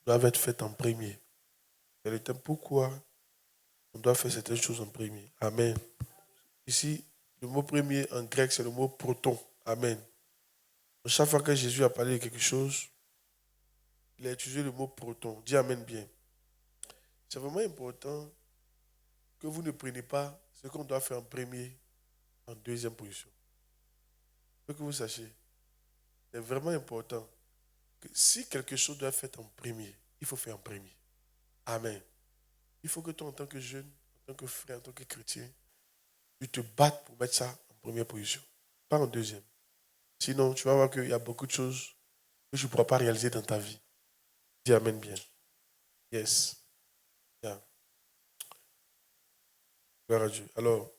doivent être faites en premier. Et le thème, pourquoi on doit faire certaines choses en premier. Amen. Ici, le mot premier en grec, c'est le mot proton. Amen. Chaque fois que Jésus a parlé de quelque chose, il a utilisé le mot proton. Dis amen bien. C'est vraiment important que vous ne preniez pas ce qu'on doit faire en premier, en deuxième position. Il faut que vous sachiez. C'est vraiment important que si quelque chose doit être fait en premier, il faut faire en premier. Amen. Il faut que toi, en tant que jeune, en tant que frère, en tant que chrétien, tu te battes pour mettre ça en première position, pas en deuxième. Sinon, tu vas voir qu'il y a beaucoup de choses que tu ne pourras pas réaliser dans ta vie. Dis amen bien. Yes. Yeah. Gloire à Dieu. Alors,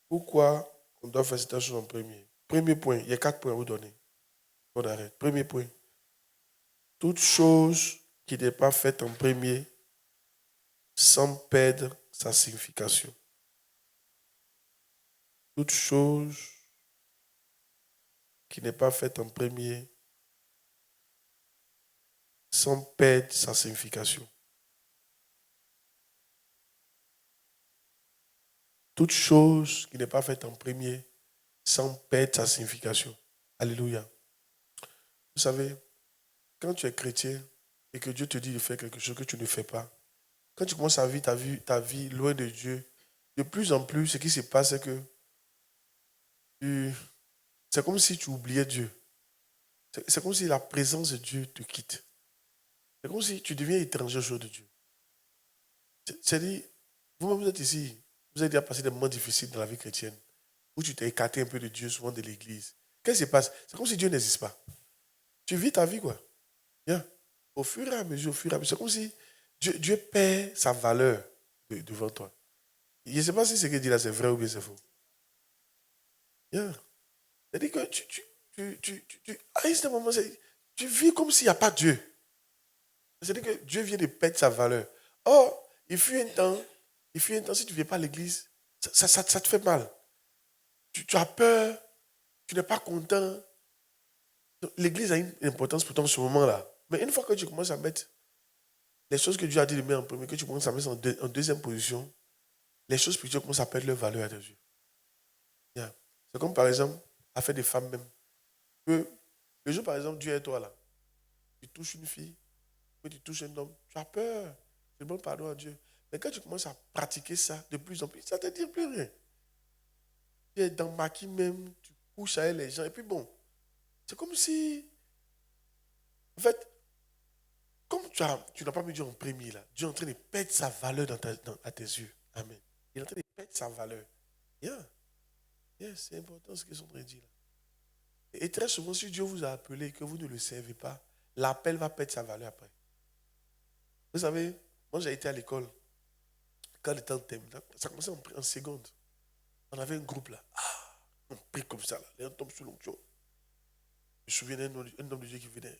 pourquoi on doit faire cette chose en premier? Premier point, il y a 4 points à vous donner. On arrête. Premier point. Toute chose qui n'est pas faite en premier sans perdre sa signification. Toute chose qui n'est pas faite en premier sans perdre sa signification. Toute chose qui n'est pas faite en premier sans perdre sa signification. Alléluia. Vous savez, quand tu es chrétien et que Dieu te dit de faire quelque chose que tu ne fais pas, quand tu commences à vivre ta vie loin de Dieu, de plus en plus, ce qui se passe, c'est que c'est comme si tu oubliais Dieu. C'est comme si la présence de Dieu te quitte. C'est comme si tu deviens étranger aux choses de Dieu. C'est-à-dire, vous-même, vous êtes ici, vous avez déjà passé des moments difficiles dans la vie chrétienne, où tu t'es écarté un peu de Dieu, souvent de l'église. Qu'est-ce qui se passe? C'est comme si Dieu n'existe pas. Tu vis ta vie, quoi. Bien. Au fur et à mesure, c'est comme si Dieu perd sa valeur devant toi. Je ne sais pas si ce qu'il dit là, c'est vrai ou bien c'est faux. Bien. C'est-à-dire que à un certain moment, tu vis comme s'il n'y a pas Dieu. C'est-à-dire que Dieu vient de perdre sa valeur. Or, il fut un temps, si tu ne viens pas à l'église, ça te fait mal. Tu as peur, tu n'es pas content. L'église a une importance pour toi en ce moment-là. Mais une fois que tu commences à mettre les choses que Dieu a dit de mettre en premier, que tu commences à mettre en deuxième position, les choses spirituelles commencent à perdre leur valeur à tes yeux. Yeah. C'est comme par exemple, affaire des femmes même. Que le jour par exemple, Dieu est toi là. Tu touches une fille, puis tu touches un homme, tu as peur. Tu demandes pardon à Dieu. Mais quand tu commences à pratiquer ça de plus en plus, ça ne te dit plus rien. Tu es dans maquis même, tu couches avec les gens, et puis bon, c'est comme si, en fait, comme tu n'as pas mis Dieu en premier là, Dieu est en train de perdre sa valeur à tes yeux. Amen. Il est en train de perdre sa valeur. Yeah. Yes, c'est important ce qu'ils sont en train de dire là. Et très souvent, si Dieu vous a appelé et que vous ne le servez pas, l'appel va perdre sa valeur après. Vous savez, moi j'ai été à l'école. Quand le temps terminal, ça commençait en seconde. On avait un groupe là. Ah, on prie comme ça là. Les gens tombent sur l'onction. Je me souviens d'un homme de Dieu qui venait.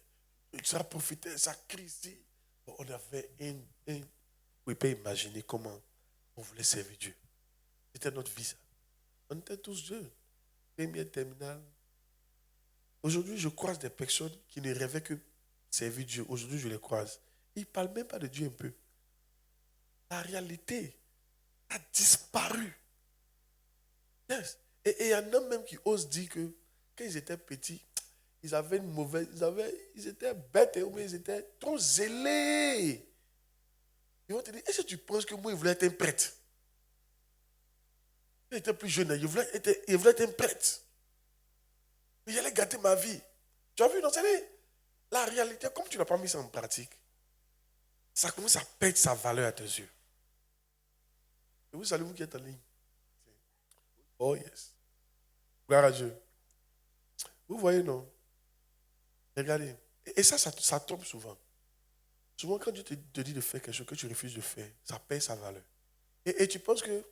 Il sera prophétique, ça crie ici. Bon, on avait vous ne pouvez pas imaginer comment on voulait servir Dieu. C'était notre vie ça. On était tous jeunes. Première terminale. Aujourd'hui, je croise des personnes qui ne rêvaient que servir Dieu. Aujourd'hui, je les croise. Ils ne parlent même pas de Dieu un peu. La réalité a disparu. Yes. Et il y en a même qui osent dire que quand ils étaient petits, ils avaient une mauvaise. Ils étaient bêtes ou bien ils étaient trop zélés. Ils vont te dire, est-ce que tu penses que moi, je voulais être un prêtre? Quand j'étais plus jeune, je voulais être un prêtre. Mais j'allais gâter ma vie. Tu as vu, non, c'est la réalité, comme tu n'as pas mis ça en pratique, ça commence à perdre sa valeur à tes yeux. Et vous savez, vous qui êtes en ligne. Oh yes. Gloire à Dieu. Vous voyez, non? Regardez. Et ça tombe souvent. Souvent, quand Dieu te dit de faire quelque chose que tu refuses de faire, ça perd sa valeur. Et tu penses que,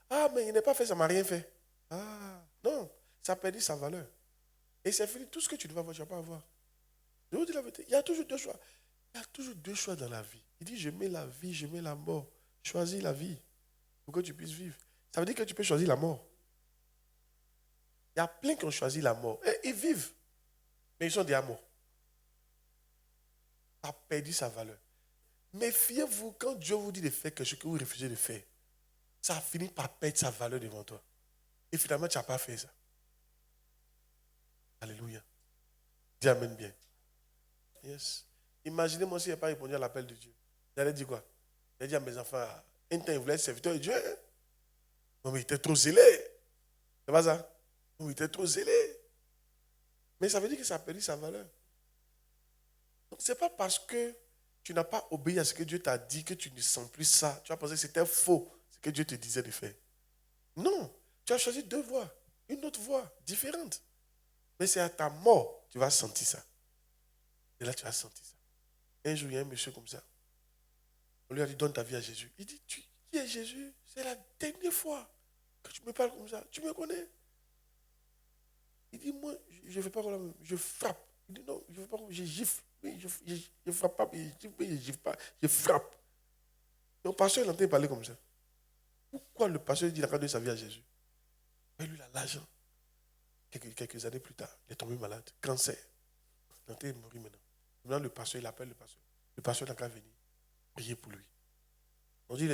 ah, mais il n'a pas fait, ça ne m'a rien fait. Ah, non, ça a perdu sa valeur. Et c'est fini, tout ce que tu devais avoir, tu ne vas pas avoir. Je vous dis la vérité, il y a toujours deux choix. Il y a toujours deux choix dans la vie. Il dit, je mets la vie, je mets la mort. Choisis la vie pour que tu puisses vivre. Ça veut dire que tu peux choisir la mort. Il y a plein qui ont choisi la mort. Et ils vivent, mais ils sont déjà morts. Ça a perdu sa valeur. Méfiez-vous quand Dieu vous dit de faire quelque chose que vous refusez de faire. Ça finit par perdre sa valeur devant toi. Et finalement, tu n'as pas fait ça. Alléluia. Dis amen bien. Yes. Imaginez-moi s'il n'a pas répondu à l'appel de Dieu. J'allais dire quoi? J'allais dire à mes enfants, un temps, il voulait être serviteur de Dieu. Hein? Non, mais il était trop zélé. C'est pas ça? Non, il était trop zélé. Mais ça veut dire que ça a perdu sa valeur. Donc, ce n'est pas parce que tu n'as pas obéi à ce que Dieu t'a dit que tu ne sens plus ça. Tu as pensé que c'était faux, ce que Dieu te disait de faire. Non. Tu as choisi deux voies. Une autre voie, différente. Mais c'est à ta mort que tu vas sentir ça. Et là, tu vas sentir ça. Un jour, il y a un monsieur comme ça. On lui a dit, donne ta vie à Jésus. Il dit, qui est Jésus? C'est la dernière fois que tu me parles comme ça. Tu me connais? Il dit, moi, je ne fais pas comme ça. Je frappe. Il dit, non, je ne fais pas comme ça. Je gifle. Oui, je ne frappe pas. Je ne gifle pas. Je frappe. Donc, le pasteur, il entend parler comme ça. Pourquoi le pasteur dit, il a donné sa vie à Jésus? Mais lui, il a l'argent. Quelques années plus tard, il est tombé malade. Cancer. Il est mort maintenant. Maintenant, le pasteur, il appelle le pasteur. Le pasteur n'a qu'à venir prier pour lui. On dit, il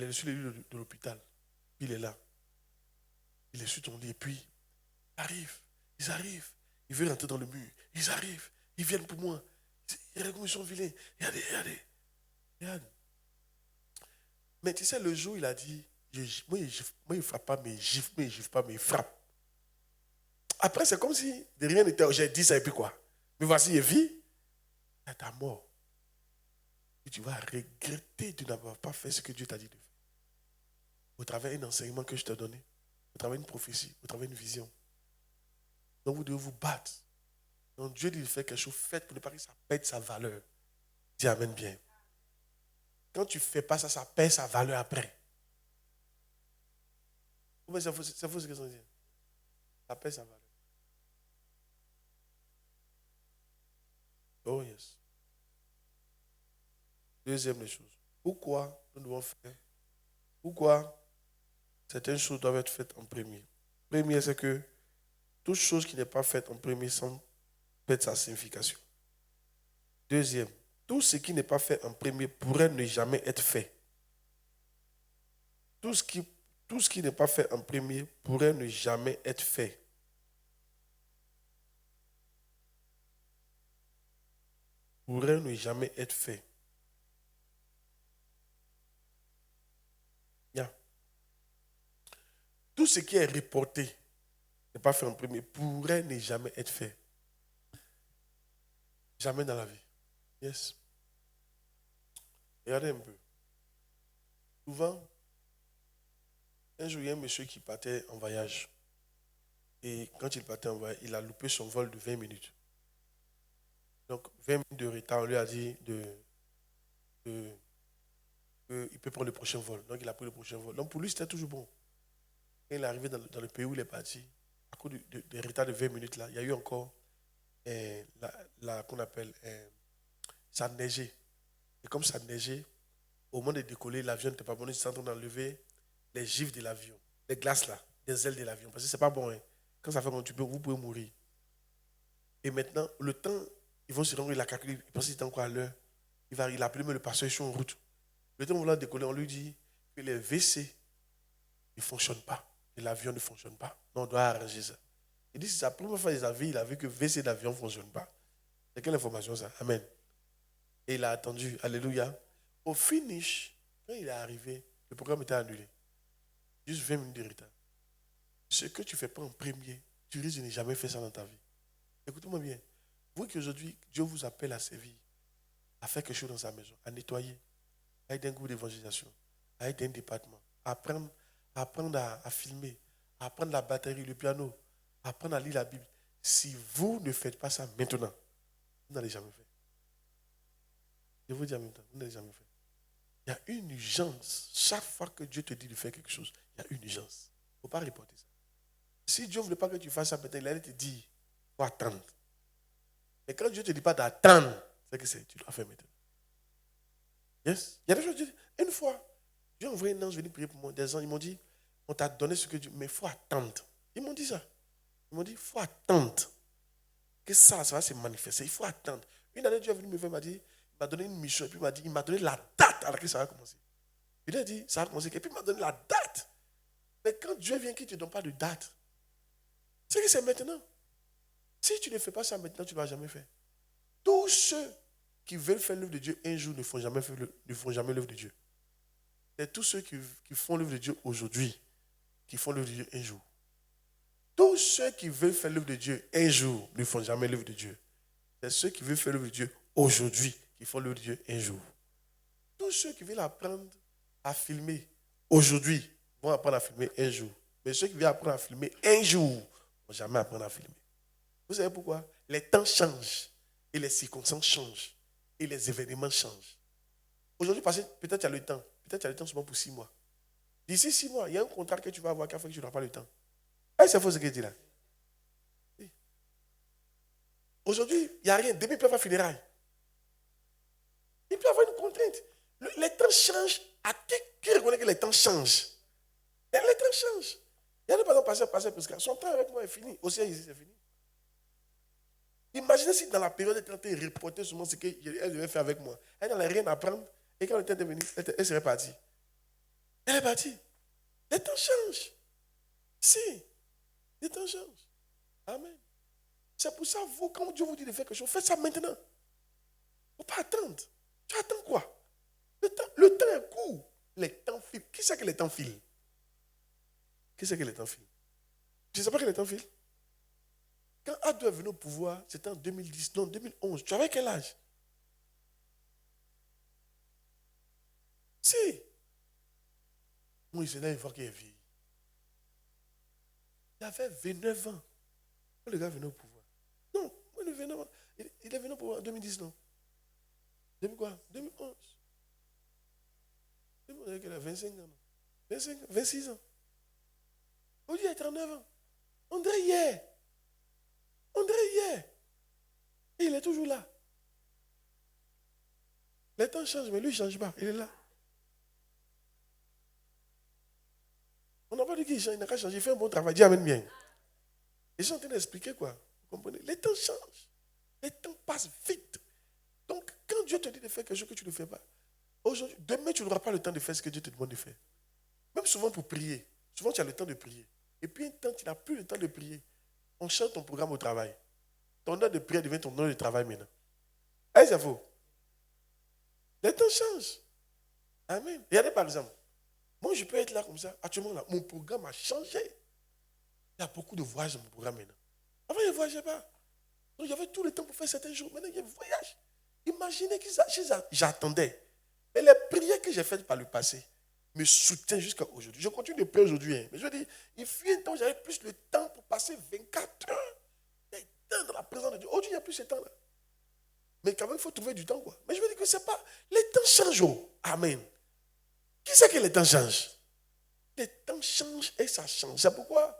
est sur le lit de l'hôpital. Puis il est là. Il est sur ton lit. Et puis, ils arrivent. Ils veulent rentrer dans le mur. Ils arrivent. Ils viennent pour moi. Regardez comme ils sont vilains. Regarde. Mais tu sais, le jour, il a dit, moi, il ne frappe pas, mais il gifle pas, mais il frappe. Après, c'est comme si de rien n'était. J'ai dit ça et puis quoi? Mais voici, il vit. À ta mort. Et tu vas regretter de n'avoir pas fait ce que Dieu t'a dit de faire. Au travers d'un enseignement que je t'ai donné, au travers d'une prophétie, au travers d'une vision. Donc vous devez vous battre. Donc Dieu dit de faire quelque chose, faites pour ne pas que ça perde sa valeur. Dis amen bien. Quand tu ne fais pas ça, ça perd sa valeur après. C'est faux ce que ça veut dire. Ça perd sa valeur. Oh yes. Deuxième des choses. Pourquoi nous devons faire? Pourquoi certaines choses doivent être faites en premier? Premier, c'est que toute chose qui n'est pas faite en premier sans perdre sa signification. Deuxième, tout ce qui n'est pas fait en premier pourrait ne jamais être fait. Tout ce qui n'est pas fait en premier pourrait ne jamais être fait. Pourrait ne jamais être fait. Yeah. Tout ce qui est reporté, n'est pas fait en premier, pourrait ne jamais être fait. Jamais dans la vie. Yes. Regardez un peu. Souvent, un jour, il y a un monsieur qui partait en voyage. Et quand il partait en voyage, il a loupé son vol de 20 minutes. Donc, 20 minutes de retard, on lui a dit qu'il peut prendre le prochain vol. Donc, il a pris le prochain vol. Donc, pour lui, c'était toujours bon. Quand il est arrivé dans le pays où il est parti, à cause du retard de 20 minutes, là, il y a eu encore qu'on appelle, ça neigeait. Et comme ça neigeait, au moment de décoller, l'avion n'était pas bon. Ils sont en train d'enlever les gifles de l'avion, les glaces là, des ailes de l'avion. Parce que ce n'est pas bon. Hein. Quand ça fait comme vous pouvez mourir. Et maintenant, le temps, ils vont se rendre, il a calculé, il pense qu'il est encore à l'heure. Il a appelé même le pasteur, ils sont en route. Le temps où on va décoller, on lui dit que les WC ne fonctionnent pas. Et l'avion ne fonctionne pas. Donc on doit arranger ça. Il dit c'est la première fois qu'il a vu que WC d'avion ne fonctionne pas. C'est quelle information ça? Amen. Et il a attendu. Alléluia. Au finish, quand il est arrivé, le programme était annulé. Juste 20 minutes de retard. Ce que tu ne fais pas en premier, tu risques de ne jamais faire ça dans ta vie. Écoutez-moi bien. Vous qu'aujourd'hui, Dieu vous appelle à servir, à faire quelque chose dans sa maison, à nettoyer, à aider un groupe d'évangélisation, à aider un département, à apprendre à filmer, à apprendre la batterie, le piano, à apprendre à lire la Bible. Si vous ne faites pas ça maintenant, vous n'allez jamais faire. Je vous dis en même temps, vous n'allez jamais faire. Il y a une urgence. Chaque fois que Dieu te dit de faire quelque chose, il y a une urgence. Il ne faut pas reporter ça. Si Dieu ne voulait pas que tu fasses ça maintenant, il allait te dire, il faut attendre. Mais quand Dieu ne te dit pas d'attendre, c'est que tu dois faire maintenant. Yes? Il y a des choses, une fois, Dieu a envoyé un ange venir prier pour moi. Des gens, ils m'ont dit, on t'a donné ce que Dieu, mais il faut attendre. Ils m'ont dit ça. Ils m'ont dit, il faut attendre. Que ça va se manifester. Il faut attendre. Une année, Dieu est venu me voir, il m'a dit, m'a donné une mission et puis il m'a donné la date à laquelle ça va commencer. Il a dit, ça va commencer. Et puis il m'a donné la date. Mais quand Dieu vient, qu'il ne te donne pas de date, c'est que c'est maintenant. Si tu ne fais pas ça maintenant, tu ne vas jamais faire. Tous ceux qui veulent faire l'œuvre de Dieu un jour ne font jamais l'œuvre de Dieu. C'est tous ceux qui font l'œuvre de Dieu aujourd'hui qui font l'œuvre de Dieu un jour. Tous ceux qui veulent faire l'œuvre de Dieu un jour ne font jamais l'œuvre de Dieu. C'est ceux qui veulent faire l'œuvre de Dieu aujourd'hui qui font l'œuvre de Dieu un jour. Tous ceux qui veulent apprendre à filmer aujourd'hui vont apprendre à filmer un jour. Mais ceux qui veulent apprendre à filmer un jour ne vont jamais apprendre à filmer. Vous savez pourquoi? Les temps changent et les circonstances changent et les événements changent. Aujourd'hui, peut-être tu as le temps. Peut-être tu as le temps seulement pour 6 mois. D'ici 6 mois, il y a un contrat que tu vas avoir qui fait que tu n'auras pas le temps. C'est faux ce que je dis là. Oui. Aujourd'hui, il n'y a rien. Demain, il peut y avoir funérailles. Il peut y avoir une contrainte. Les temps changent. À qui reconnaît que les temps changent? Les temps changent. Il y a des personnes passer parce que son temps avec moi est fini. Aussi, ici, c'est fini. Imaginez si dans la période, elle était reportée sur ce qu'elle devait faire avec moi. Elle n'allait rien apprendre. Et quand le temps est venu, elle serait partie. Elle est partie. Les temps changent. Si. Les temps changent. Amen. C'est pour ça, vous, quand Dieu vous dit de faire quelque chose, faites ça maintenant. Il ne faut pas attendre. Tu attends quoi? Le temps est court. Les temps filent. Qui sait que les temps filent? Qui sait que les temps filent? Tu ne sais pas que les temps filent? Quand Adou est venu au pouvoir, c'était en 2010, non, 2011. Tu avais quel âge? Si. Moi, il faut qu'il est vieilli. Il avait 29 ans. Quand le gars est venu au pouvoir. Non, moi, il est venu au pouvoir en 2010, non. Depuis quoi? 2011. Il a 25 ans. 26 ans. Aujourd'hui, il a 39 ans. André hier. Et il est toujours là. Les temps changent, mais lui, il ne change pas. Il est là. On n'a pas dit qu'il change, il n'a qu'à changer. Il fait un bon travail. Dis amen bien. Ils sont en train d'expliquer quoi? Vous comprenez? Les temps changent. Les temps passent vite. Donc, quand Dieu te dit de faire quelque chose que tu ne fais pas, aujourd'hui, demain, tu n'auras pas le temps de faire ce que Dieu te demande de faire. Même souvent pour prier. Souvent, tu as le temps de prier. Et puis, un temps, tu n'as plus le temps de prier. On change ton programme au travail. Ton heure de prière devient ton heure de travail maintenant. C'est faux. Les temps changent. Amen. Regardez par exemple. Moi, je peux être là comme ça. Actuellement, là, mon programme a changé. Il y a beaucoup de voyages dans mon programme maintenant. Avant, je ne voyageais pas. Donc, j'avais tout le temps pour faire certains jours. Maintenant, je voyage. Imaginez que j'attendais. Et les prières que j'ai faites par le passé me soutiennent jusqu'à aujourd'hui. Je continue de prier aujourd'hui. Mais je veux dire, il fut un temps où j'avais plus le temps pour passer 24 heures dans la présence de Dieu. Aujourd'hui, il n'y a plus ce temps-là. Mais quand même, il faut trouver du temps, quoi. Mais je veux dire que c'est pas... Les temps changent. Amen. Qui sait que les temps changent? Les temps changent et ça change. C'est pourquoi,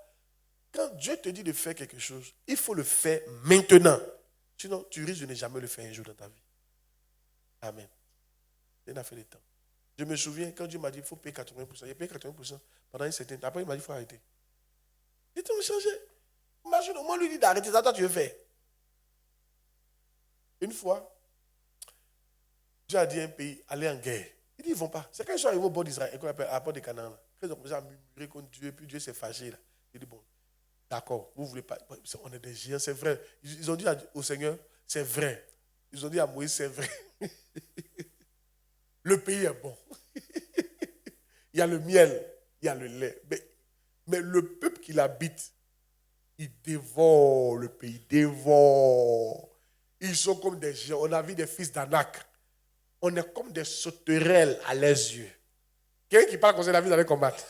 quand Dieu te dit de faire quelque chose, il faut le faire maintenant. Sinon, tu risques de ne jamais le faire un jour dans ta vie. Amen. Il a fait le temps. Je me souviens, quand Dieu m'a dit qu'il faut payer 80%, j'ai payé 80% pendant un certain temps. Après, il m'a dit qu'il faut arrêter. Les temps ont changé. Imagine, au moins lui dit d'arrêter, ça, toi, tu veux faire. Une fois, Dieu a dit à un pays, allez en guerre. Il dit, ils ne vont pas. C'est quand ils sont arrivés au bord d'Israël, qu'on appelle à bord de Canaan. Quand ils ont commencé à murmurer contre Dieu, puis Dieu s'est fâché. Là. Il dit, bon, d'accord, vous ne voulez pas. On est des géants, c'est vrai. Ils ont dit au Seigneur, c'est vrai. Ils ont dit à Moïse, c'est vrai. Le pays est bon. Il y a le miel, il y a le lait. Mais le peuple qui l'habite, il dévore le pays, dévore. Ils sont comme des géants. On a vu des fils d'Anak. On est comme des sauterelles à leurs yeux. Quelqu'un qui parle comme ça, la vie d'aller combattre.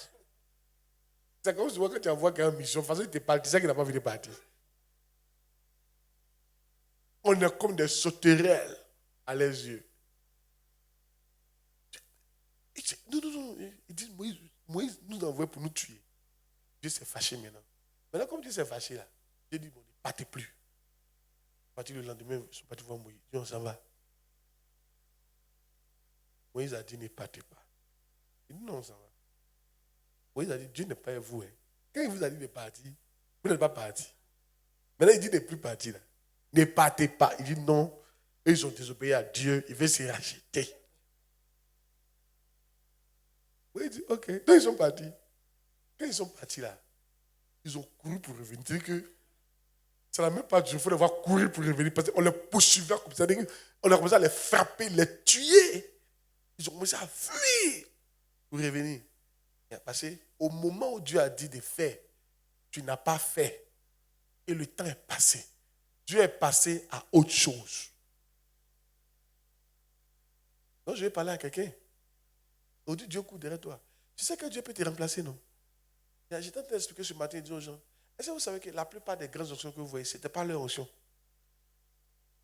C'est comme souvent quand tu envoies quelqu'un en mission, de toute façon, il te parle, tu sais qu'il n'a pas envie de partir. On est comme des sauterelles à leurs yeux. Non. Ils disent, Moïse nous envoie pour nous tuer. Dieu s'est fâché maintenant. Maintenant, comme Dieu s'est fâché là, Dieu dit, bon, ne partez plus. À partir du lendemain, ils sont partis voir Moïse. Dieu, on s'en va. Moïse a dit, ne partez pas. Il dit, non, on s'en va. Moïse a dit, Dieu n'est pas avec vous. Hein. Quand il vous a dit de partir, vous n'êtes pas parti. Maintenant, il dit de ne plus partir. Là. Ne partez pas. Il dit, non, Et ils ont désobéi à Dieu, il veut se racheter. Oui, il dit, ok. Donc ils sont partis. Quand ils sont partis là, ils ont couru pour revenir. C'est-à-dire que ça n'a même pas duré, il faut devoir courir pour revenir parce qu'on les poursuivait comme ça. On a commencé à les frapper, les tuer. Ils ont commencé à fuir pour revenir. Parce qu'au moment où Dieu a dit de faire, tu n'as pas fait. Et le temps est passé. Dieu est passé à autre chose. Donc je vais parler à quelqu'un. Aujourd'hui, Dieu court derrière toi. Tu sais que Dieu peut te remplacer, non? J'étais en train d'expliquer ce matin et dire aux gens, est-ce que vous savez que la plupart des grandes onctions que vous voyez, ce n'était pas leur onction?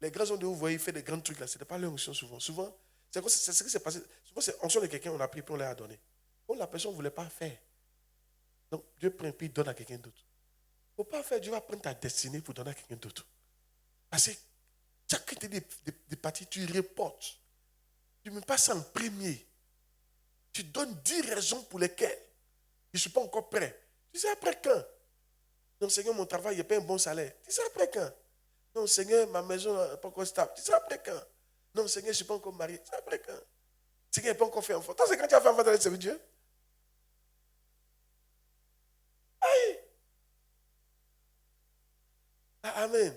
Les grands hommes que vous voyez faire des grands trucs là, ce n'était pas leur onction souvent. Souvent, c'est ce qui s'est passé. Souvent, c'est l'onction de quelqu'un, on a pris et on leur a donné. Donc la personne ne voulait pas faire. Donc Dieu prend puis donne à quelqu'un d'autre. Il ne faut pas faire, Dieu va prendre ta destinée pour donner à quelqu'un d'autre. Parce que chacun des parties, tu reportes. Tu ne mets pas ça en premier. Tu donnes 10 raisons pour lesquelles je ne suis pas encore prêt. Tu sais après quand? Non, Seigneur, mon travail, il n'y a pas un bon salaire. Tu sais après quand? Non, Seigneur, ma maison n'est pas encore stable. Tu sais après quand? Non, Seigneur, je ne suis pas encore marié. Tu sais après quand? Seigneur, je n'ai pas encore fait enfant. Toi, c'est quand tu as fait enfant dans le service de Dieu? Aïe! Amen.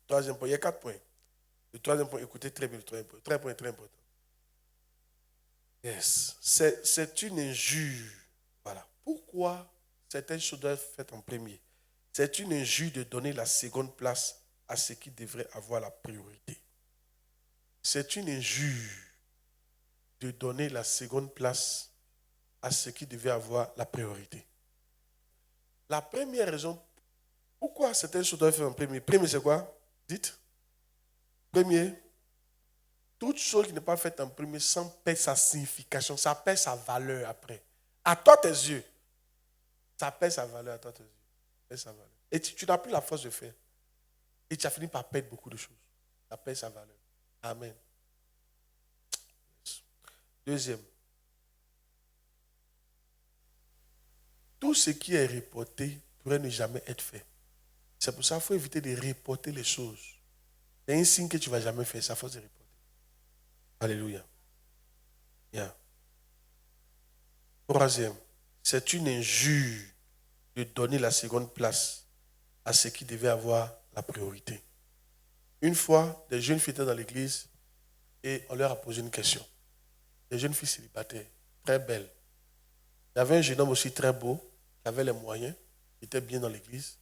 Troisième point, il y a 4 points. Le troisième point, écoutez très bien le troisième point. Très important. Yes. C'est une injure. Voilà. Pourquoi certaines choses doivent être faites en premier? C'est une injure de donner la seconde place à ce qui devrait avoir la priorité. C'est une injure de donner la seconde place à ce qui devait avoir la priorité. La première raison, pourquoi certaines choses doivent être faites en premier? Premier, c'est quoi? Dites. Premier, toute chose qui n'est pas faite en premier sans perdre sa signification, ça perd sa valeur après. À toi tes yeux, ça perd sa valeur à toi tes yeux. Perd sa valeur. Et tu n'as plus la force de faire. Et tu as fini par perdre beaucoup de choses. Ça perd sa valeur. Amen. Deuxième, tout ce qui est reporté pourrait ne jamais être fait. C'est pour ça qu'il faut éviter de reporter les choses. C'est un signe que tu ne vas jamais faire, ça faut se reporter. Alléluia. Yeah. Troisième, c'est une injure de donner la seconde place à ce qui devait avoir la priorité. Une fois, des jeunes filles étaient dans l'église et on leur a posé une question. Des jeunes filles célibataires, très belles. Il y avait un jeune homme aussi très beau, qui avait les moyens, qui était bien dans l'église.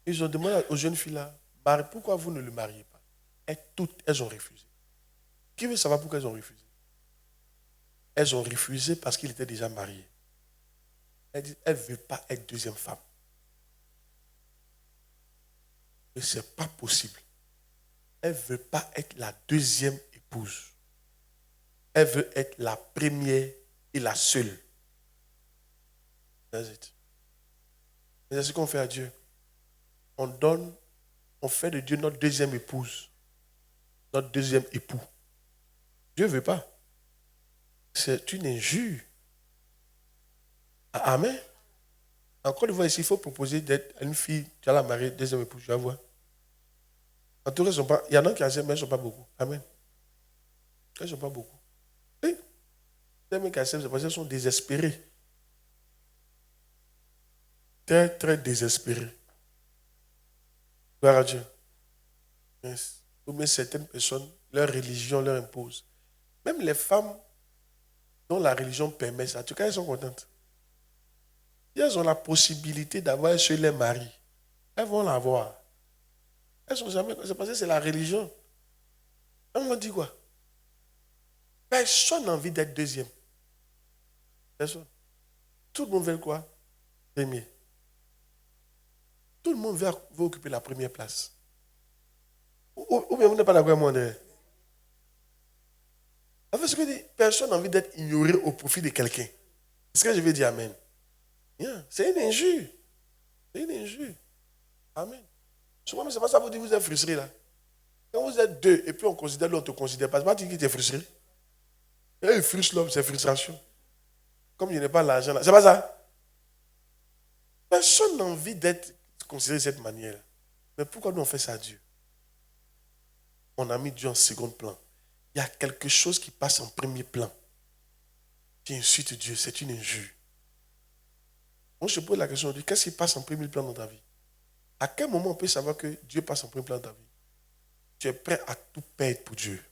Ils ont demandé aux jeunes filles-là, pourquoi vous ne le mariez pas? Et toutes, elles ont refusé. Qui veut savoir pourquoi elles ont refusé? Elles ont refusé parce qu'il était déjà marié. Elles disent, elles ne veulent pas être deuxième femme. Mais ce n'est pas possible. Elle ne veut pas être la deuxième épouse. Elle veut être la première et la seule. C'est ce qu'on fait à Dieu. On fait de Dieu notre deuxième épouse, notre deuxième époux. Dieu ne veut pas. C'est une injure. Amen. Encore une fois, ici, il faut proposer d'être une fille, tu vas la marier, deuxième épouse, tu vas voir. En tout cas, il y en a qui acceptent, mais elles ne sont pas beaucoup. Amen. Elles ne sont pas beaucoup. Oui. Les mecs qui acceptent, c'est parce qu'elles sont désespérées. Très, très désespérées. Gloire à Dieu. Yes. Mais certaines personnes, leur religion leur impose. Même les femmes dont la religion permet ça, en tout cas, elles sont contentes. Si elles ont la possibilité d'avoir chez les maris, elles vont l'avoir. Elles sont jamais. C'est parce que c'est la religion. Elles m'ont dit quoi? Personne n'a envie d'être deuxième. Personne. Tout le monde veut quoi? Premier. Tout le monde veut occuper la première place. Ou bien vous n'êtes pas d'accord avec moi? En fait, ce que je dis, personne n'a envie d'être ignoré au profit de quelqu'un. Est-ce que je vais dire amen? Yeah. C'est une injure. C'est une injure. Amen. Souvent, mais c'est pas ça vous dites vous êtes frustré là. Quand vous êtes deux et puis on considère l'autre, on ne te considère pas, c'est pas dire qu'il est frustré. Et il frustre l'homme, c'est frustration. Comme il n'est pas l'argent là. C'est pas ça? Personne n'a envie d'être considéré de cette manière. Mais pourquoi nous on fait ça à Dieu? On a mis Dieu en second plan. Il y a quelque chose qui passe en premier plan. Tu insultes Dieu, c'est une injure. Moi, je pose la question, qu'est-ce qui passe en premier plan dans ta vie? À quel moment on peut savoir que Dieu passe en premier plan dans ta vie? Tu es prêt à tout perdre pour Dieu.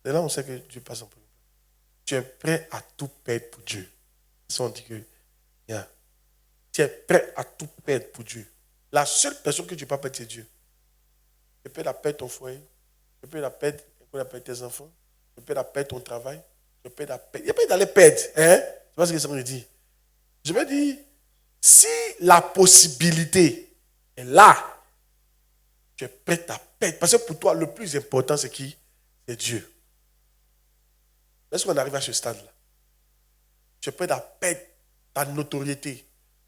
Et là, on sait que Dieu passe en premier plan. Tu es prêt à tout perdre pour Dieu. Ça, on dit que, yeah. Tu es prêt à tout perdre pour Dieu. La seule personne que tu ne peux pas perdre, c'est Dieu. Tu peux la perdre ton foyer. Tu peux la perdre tes enfants. Tu peux la perdre ton travail. Tu peux la perdre. Il n'y a pas d'aller perdre. Hein? Tu vois ce que ça veut dire? Je veux dire, si la possibilité est là, tu es prêt à perdre. Parce que pour toi, le plus important, c'est qui? C'est Dieu. Lorsqu'on arrive à ce stade-là, tu es prêt à perdre ta notoriété.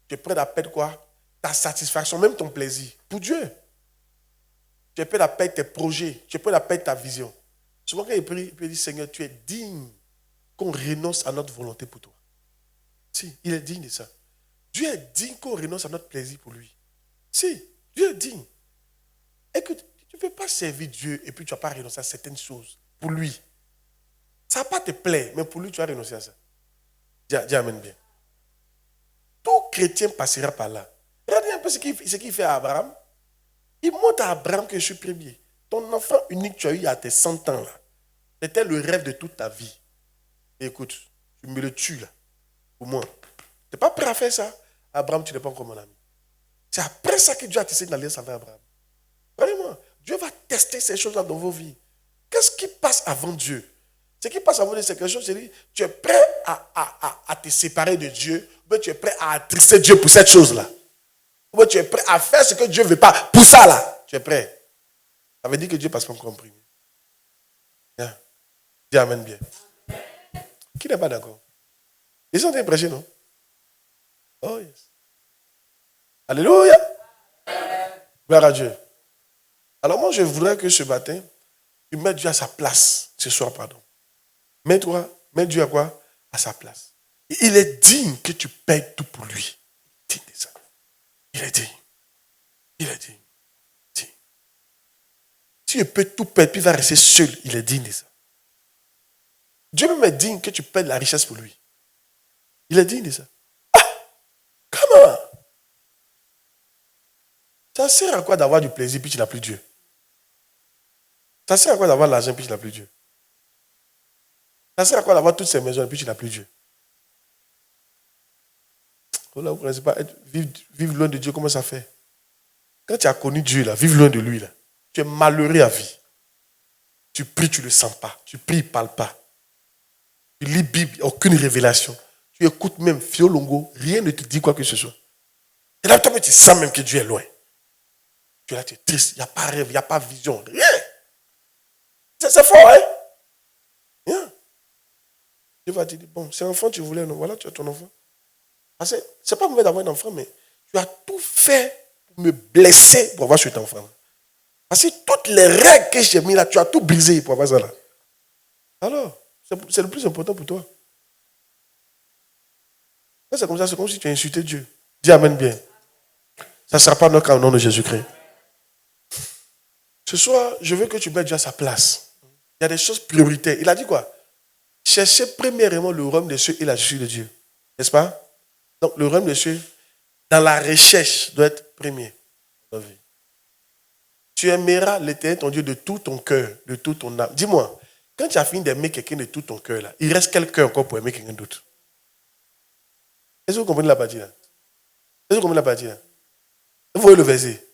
Tu es prêt à perdre quoi? Ta satisfaction, même ton plaisir. Pour Dieu. Tu es prêt à perdre tes projets. Tu es prêt à perdre ta vision. Souvent, quand il prie, il peut dire, Seigneur, tu es digne qu'on renonce à notre volonté pour toi. Si, il est digne de ça. Dieu est digne qu'on renonce à notre plaisir pour lui. Si, Dieu est digne. Écoute, tu ne peux pas servir Dieu et puis tu ne vas pas renoncer à certaines choses pour lui. Ça ne va pas te plaire, mais pour lui, tu vas renoncer à ça. Dis amen bien. Tout chrétien passera par là. Regardez un peu ce qu'il fait à Abraham. Il montre à Abraham que je suis premier. Ton enfant unique que tu as eu à tes 100 ans, là, c'était le rêve de toute ta vie. Et écoute, tu me le tues là, pour moi. Tu n'es pas prêt à faire ça? Abraham, tu n'es pas encore mon ami. C'est après ça que Dieu a testé une alliance avec Abraham. Vraiment, Dieu va tester ces choses-là dans vos vies. Qu'est-ce qui passe avant Dieu? Ce qui passe avant Dieu, c'est quelque chose, c'est tu es prêt à te séparer de Dieu, ou tu es prêt à attrister Dieu pour cette chose-là. Ou tu es prêt à faire ce que Dieu ne veut pas pour ça là. Tu es prêt. Ça veut dire que Dieu passe pas encore en premier. Bien. Dis amen bien. Qui n'est pas d'accord? Ils sont impressionnés, non? Oh yes. Alléluia. Gloire à Dieu. Alors moi, je voudrais que ce matin, tu mettes Dieu à sa place. Ce soir, pardon. Mets Dieu à quoi? À sa place. Il est digne que tu payes tout pour lui. Digne de ça. Il est digne. Il est digne. Si il peut tout perdre, puis il va rester seul, il est digne de ça. Dieu même est digne que tu perdes la richesse pour lui. Il est digne de ça. Ah! Comment? Ça sert à quoi d'avoir du plaisir puis tu n'as plus Dieu? Ça sert à quoi d'avoir l'argent puis tu n'as plus Dieu? Ça sert à quoi d'avoir toutes ces maisons et puis tu n'as plus Dieu? Vous ne connaissez pas, vivre loin de Dieu, comment ça fait? Quand tu as connu Dieu, là, vivre loin de lui, là, tu es malheureux à vie. Tu pries, tu ne le sens pas. Tu pries, il ne parle pas. Tu lis Bible, aucune révélation. Tu écoutes même Fiolongo, rien ne te dit quoi que ce soit. Et là, toi, tu sens même que Dieu est loin. Tu es là, tu es triste, il n'y a pas rêve, il n'y a pas vision, rien. C'est fort, hein? Rien. Dieu va te dire, bon, c'est un enfant, tu voulais, non? Voilà, tu as ton enfant. Parce que ce n'est pas mauvais d'avoir un enfant, mais tu as tout fait pour me blesser pour avoir cet enfant. Parce que toutes les règles que j'ai mis là, tu as tout brisé pour avoir ça là. Alors, c'est le plus important pour toi. Quand c'est comme ça, c'est comme si tu as insulté Dieu. Dis amen bien. Ça ne sera pas notre cas au nom de Jésus-Christ. Ce soir, je veux que tu mettes Dieu à sa place. Il y a des choses prioritaires. Il a dit quoi? Cherchez premièrement le royaume des cieux et la justice de Dieu. N'est-ce pas? Donc, le royaume des cieux, dans la recherche, doit être premier dans la vie. Tu aimeras l'Éternel, ton Dieu, de tout ton cœur, de toute ton âme. Dis-moi, quand tu as fini d'aimer quelqu'un de tout ton cœur, là, il reste quel cœur encore pour aimer quelqu'un d'autre? Est-ce que vous comprenez la partie là? Est-ce que vous comprenez la partie là? Vous voyez le verset?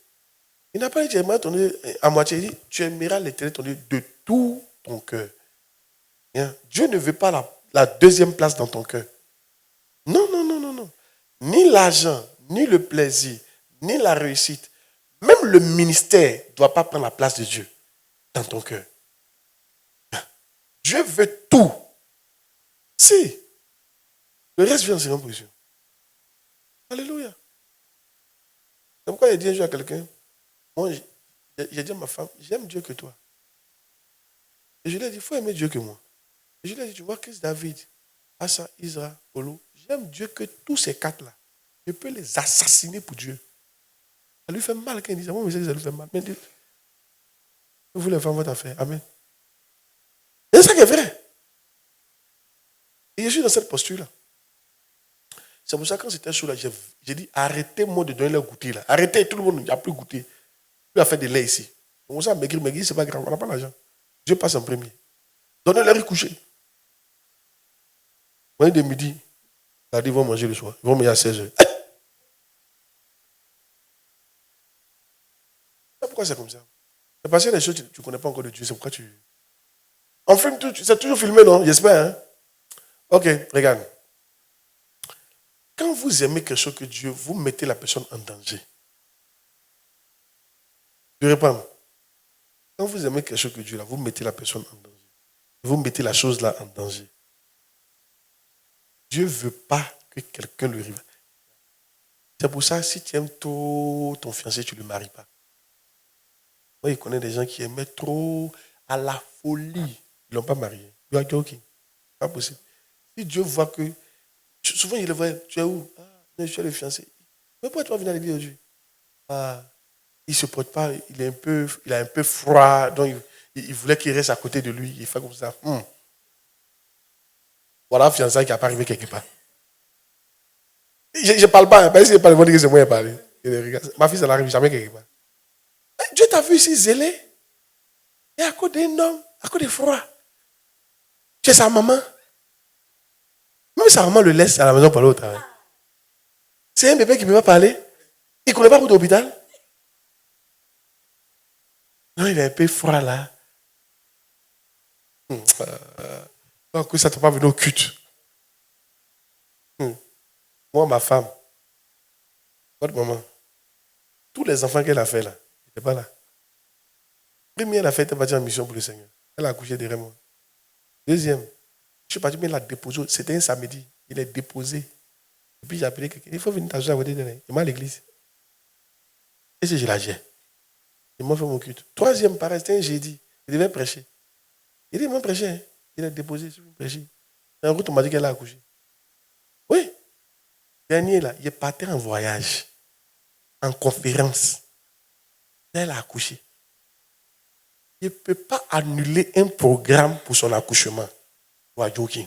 Il n'a pas dit tu aimeras ton Dieu à moitié. Il dit tu aimeras l'Éternel, ton Dieu, de tout ton cœur. Dieu ne veut pas la deuxième place dans ton cœur. Non, non, non, non, non. Ni l'argent, ni le plaisir, ni la réussite, même le ministère ne doit pas prendre la place de Dieu dans ton cœur. Dieu veut tout. Si. Le reste vient en seconde position. Alléluia. C'est pourquoi il dit un jour à quelqu'un, moi, j'ai dit à ma femme, j'aime Dieu que toi. Et je lui ai dit, il faut aimer Dieu que moi. Et je lui ai dit, tu vois, Christ David, Asa, Isra, Olo. J'aime Dieu que tous ces quatre-là, je peux les assassiner pour Dieu. Ça lui fait mal quand il dit ça. Moi, je sais que ça lui fait mal. Mais Dieu, vous voulez faire votre affaire. Amen. Et c'est ça qui est vrai. Et je suis dans cette posture-là. C'est pour ça que quand c'était chaud là, j'ai dit arrêtez-moi de donner leur goûter là. Arrêtez, tout le monde n'a plus goûté. Plus à faire des laits ici. On s'en maigrir, c'est pas grave, on n'a pas l'argent. Dieu passe en premier. Donnez-leur y coucher. Vous voyez, de midi, ils vont manger le soir. Ils vont manger à 16h. Pourquoi c'est comme ça? C'est parce qu'il y a des choses que tu ne connais pas encore de Dieu. C'est pourquoi tu. En film, c'est toujours filmé, non? J'espère. Hein? Ok, regarde. Quand vous aimez quelque chose que Dieu, vous mettez la personne en danger. Je réponds. Quand vous aimez quelque chose que Dieu, là, vous mettez la personne en danger. Vous mettez la chose là en danger. Dieu ne veut pas que quelqu'un lui arrive. C'est pour ça, si tu aimes trop ton fiancé, tu ne le maries pas. Moi, je connais des gens qui aimaient trop à la folie. Ils ne l'ont pas marié. You are joking. Pas possible. Si Dieu voit que. Souvent, il le voit. Tu es où? Ah, je suis le fiancé. Mais pourquoi tu vas venir à l'église aujourd'hui? Ah, il ne se porte pas. Il a un peu froid. Donc, il voulait qu'il reste à côté de lui. Il fait comme ça. Voilà un fiancé qui n'a pas arrivé quelque part. Je ne parle pas. Parce que je parle, c'est moi qui parle. Ma fille, ça n'arrive jamais quelque part. Dieu t'a vu ici zélé. Et à cause d'un homme, à cause de froid. Tu es sa maman. Même sa maman le laisse à la maison pour aller au travail. C'est un bébé qui ne peut pas parler. Il ne connaît pas où d'hôpital. Non, il est un peu froid là. Donc ça ne t'a pas venu au culte. Moi, ma femme, votre maman, tous les enfants qu'elle a fait là, ils n'étaient pas là. Première, elle a fait, elle était partie en mission pour le Seigneur. Elle a accouché derrière moi. Deuxième, je suis parti, mais il l'a déposé. C'était un samedi. Il est déposé. Et puis j'ai appelé quelqu'un. Il faut venir t'ajouter à côté de lui. Il m'a à l'église. Et si je la gère. Il m'a fait mon culte. Troisième, pareil, c'était un jeudi. Il devait prêcher. Il dit, il m'a prêché. Hein. Il a déposé sur une prêcher. En route, on m'a dit qu'elle a accouché. Oui. Dernier, là, il est parti en voyage. En conférence. Elle a accouché. Il ne peut pas annuler un programme pour son accouchement. You are joking.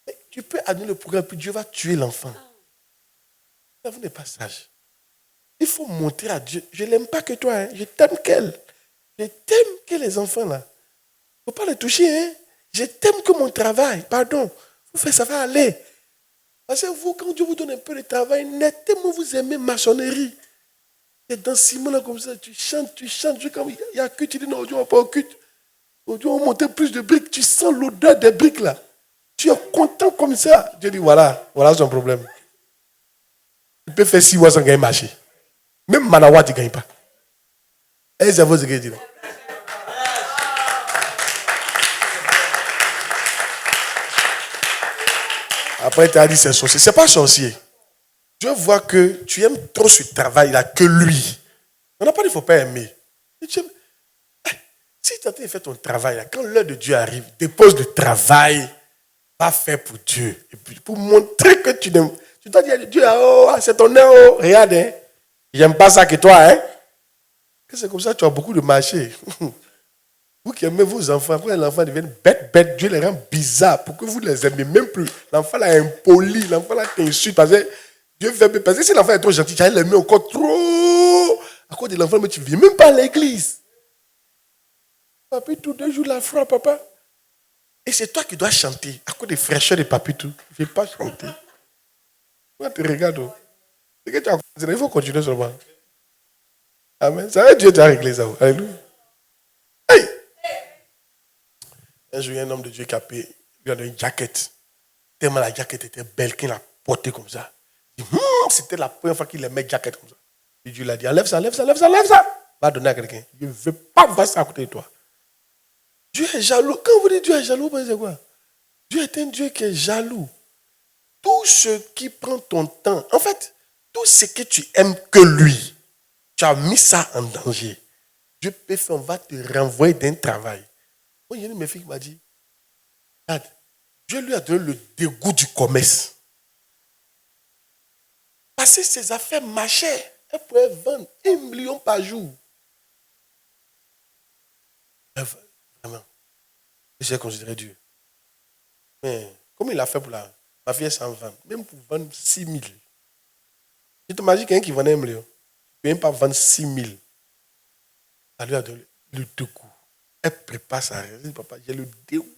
Mais tu peux annuler le programme, puis Dieu va tuer l'enfant. Ça, vous n'êtes pas sage. Il faut montrer à Dieu, je ne l'aime pas que toi, hein. Je t'aime qu'elle. Je t'aime que les enfants là. Il ne faut pas les toucher. Hein. Je t'aime que mon travail. Pardon. Vous faites, ça va aller. Parce que vous, quand Dieu vous donne un peu de travail, nettement vous aimez maçonnerie. Et dans 6 mois là comme ça, tu chantes. Comme il y a que tu dis non, Dieu va pas au culte. Dieu va monter plus de briques. Tu sens l'odeur des briques là. Tu es content comme ça. Dieu dit voilà son problème. Il peut faire 6 mois sans gagner marché. Même Manawa, tu ne gagnes pas. Et c'est vous ce que je dis. Après, tu as dit c'est sorcier. Ce n'est pas sorcier. Dieu voit que tu aimes trop ce travail-là que lui. On n'a pas dit qu'il ne faut pas aimer. Si tu as fait ton travail, là, quand l'heure de Dieu arrive, dépose le travail, va faire pour Dieu. Et puis pour montrer que tu n'aimes. Tu dois dire à Dieu, oh, c'est ton heure, oh. Regarde, hein. J'aime pas ça que toi, hein. Que c'est comme ça que tu as beaucoup de marché. Vous qui aimez vos enfants, après l'enfant devient bête, Dieu les rend bizarres pour que vous ne les aimez même plus. L'enfant là est impoli, l'enfant là t'insulte parce que Dieu fait. Parce que si l'enfant est trop gentil, tu vas l'aimer encore trop. À cause de l'enfant, mais tu ne viens même pas à l'église. Papitou, 2 jours la foi, papa. Et c'est toi qui dois chanter. À cause des fraîcheurs de Papitou, il ne fait pas chanter. Moi, tu regardes. C'est que tu as. Il faut continuer seulement. Amen. Ça va être Dieu qui a réglé ça. Alléluia. Hey! Un jour, il y a un homme de Dieu qui a payé. Il a donné une jaquette. Tellement la jaquette était belle qu'il l'a portée comme ça. C'était la première fois qu'il aimait une jaquette comme ça. Et Dieu l'a dit, enlève ça. Va donner à quelqu'un. Je ne veux pas voir ça à côté de toi. Dieu est jaloux. Quand vous dites Dieu est jaloux, c'est quoi? Dieu est un Dieu qui est jaloux. Tout ce qui prend ton temps, en fait, tout ce que tu aimes que lui, tu as mis ça en danger. Dieu peut faire, on va te renvoyer d'un travail. Moi, il y a une de mes filles qui m'a dit, regarde, Dieu lui a donné le dégoût du commerce. Parce que ses affaires marchaient. Elle pouvait vendre 1 million par jour. Vraiment. J'ai considéré Dieu. Mais comment il a fait pour la... Ma fille est sans vendre. Même pour vendre 6 000. Je t'imagine quelqu'un qui vendait 1 million. Il ne peut même pas vendre 6 000. Ça lui a donné le dégoût. Elle prépare sa raison. Papa, j'ai le dégoût.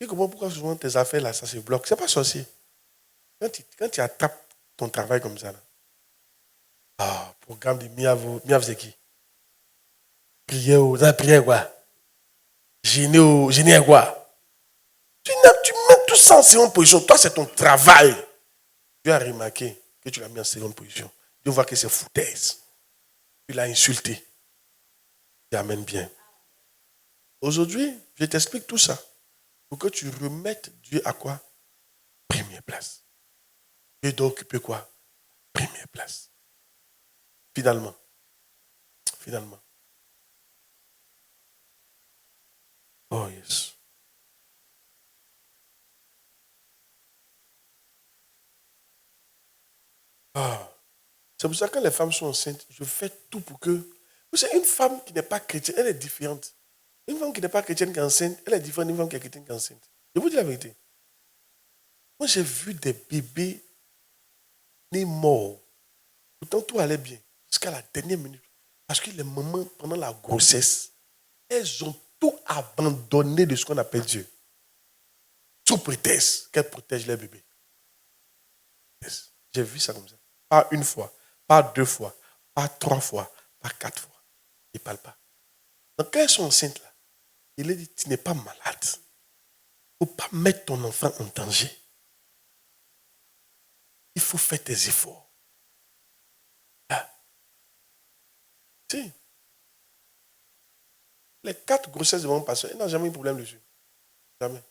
Tu comprends pourquoi souvent tes affaires là, ça se bloque. Ce n'est pas sorcier. Quand tu attrapes ton travail comme ça, là, programme de Miavo c'est qui? Prier, prier quoi? Génie quoi? Tu mets tout ça en seconde position. Toi, c'est ton travail. Dieu a remarqué que tu l'as mis en seconde position. Dieu voit que c'est foutaise. Tu l'as insulté. Tu amènes bien. Aujourd'hui, je t'explique tout ça. Pour que tu remettes Dieu à quoi? Première place. Dieu doit occuper quoi? Première place. Finalement. Oh yes. C'est pour ça que quand les femmes sont enceintes, je fais tout pour que... Vous savez, une femme qui n'est pas chrétienne, elle est différente. Une femme qui n'est pas chrétienne qui est enceinte, elle est différente d'une femme qui est chrétienne qui est enceinte. Je vous dis la vérité. Moi, j'ai vu des bébés nés morts. Pourtant, tout allait bien. Jusqu'à la dernière minute. Parce que les mamans, pendant la grossesse, elles ont tout abandonné de ce qu'on appelle Dieu. Sous prétexte qu'elles protègent les bébés. J'ai vu ça comme ça. Pas une fois, pas 2 fois, pas 3 fois, pas 4 fois. Ils ne parlent pas. Donc quand elles sont enceintes là, il leur dit, tu n'es pas malade. Il ne faut pas mettre ton enfant en danger. Il faut faire tes efforts. Ah. Si. Les 4 grossesses de mon pasteur, elle n'a jamais eu de problème dessus. Jamais.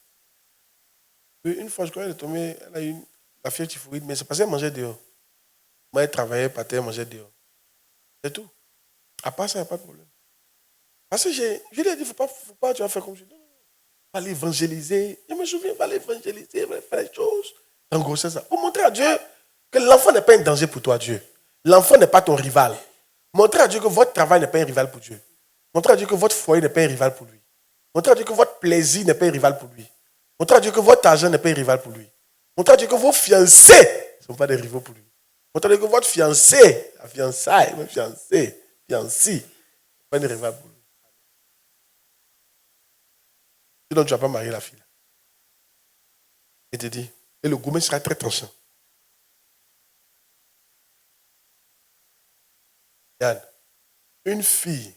Puis une fois, je crois qu'elle est tombée, elle a eu la fièvre typhoïde, mais c'est parce qu'elle mangeait dehors. Moi, elle travaillait par terre, mangeait dehors. C'est tout. À part ça, il n'y a pas de problème. Parce que je lui ai dit, faut pas, tu vas faire comme je dis. Non, pas l'évangéliser. Je me souviens, pas l'évangéliser, faire les choses. En gros, c'est ça. Pour montrer à Dieu que l'enfant n'est pas un danger pour toi, Dieu. L'enfant n'est pas ton rival. Montrer à Dieu que votre travail n'est pas un rival pour Dieu. Montrer à Dieu que votre foyer n'est pas un rival pour lui. Montrer à Dieu que votre plaisir n'est pas un rival pour lui. Montrer à Dieu que votre argent n'est pas un rival pour lui. Montrer à Dieu que vos fiancés ne sont pas des rivaux pour lui. Montrer à Dieu que votre fiancé, la fiançaille, mon fiancé, fiancé, n'est pas un rival pour lui. Sinon, tu ne vas pas marier la fille. Et te dit, et le gourmet sera très tranchant. Regarde, une fille.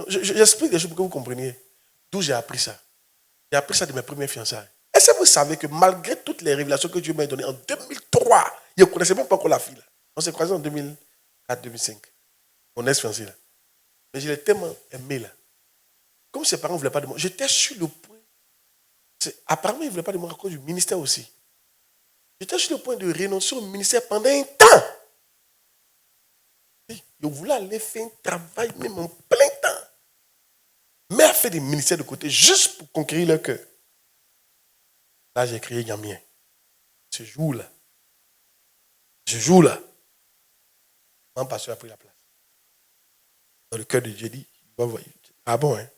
J'explique des choses pour que vous compreniez d'où j'ai appris ça. J'ai appris ça de mes premières fiançailles. Est-ce que vous savez que malgré toutes les révélations que Dieu m'a données en 2003, je ne connaissais même pas encore la fille. Là. On s'est croisés en 2004-2005. Mon ex-fiancé là. Mais je l'ai tellement aimé là. Comme ses parents ne voulaient pas de moi, j'étais sur le point. Apparemment, ils ne voulaient pas de moi à cause du ministère aussi. J'étais sur le point de renoncer au ministère pendant un temps. Je voulais aller faire un travail même en plein temps. Mais elle fait des ministères de côté juste pour conquérir leur cœur. Là, j'ai créé Gamien. Ce jour-là, mon pasteur a pris la place. Dans le cœur de Dieu, dit, ah bon, hein?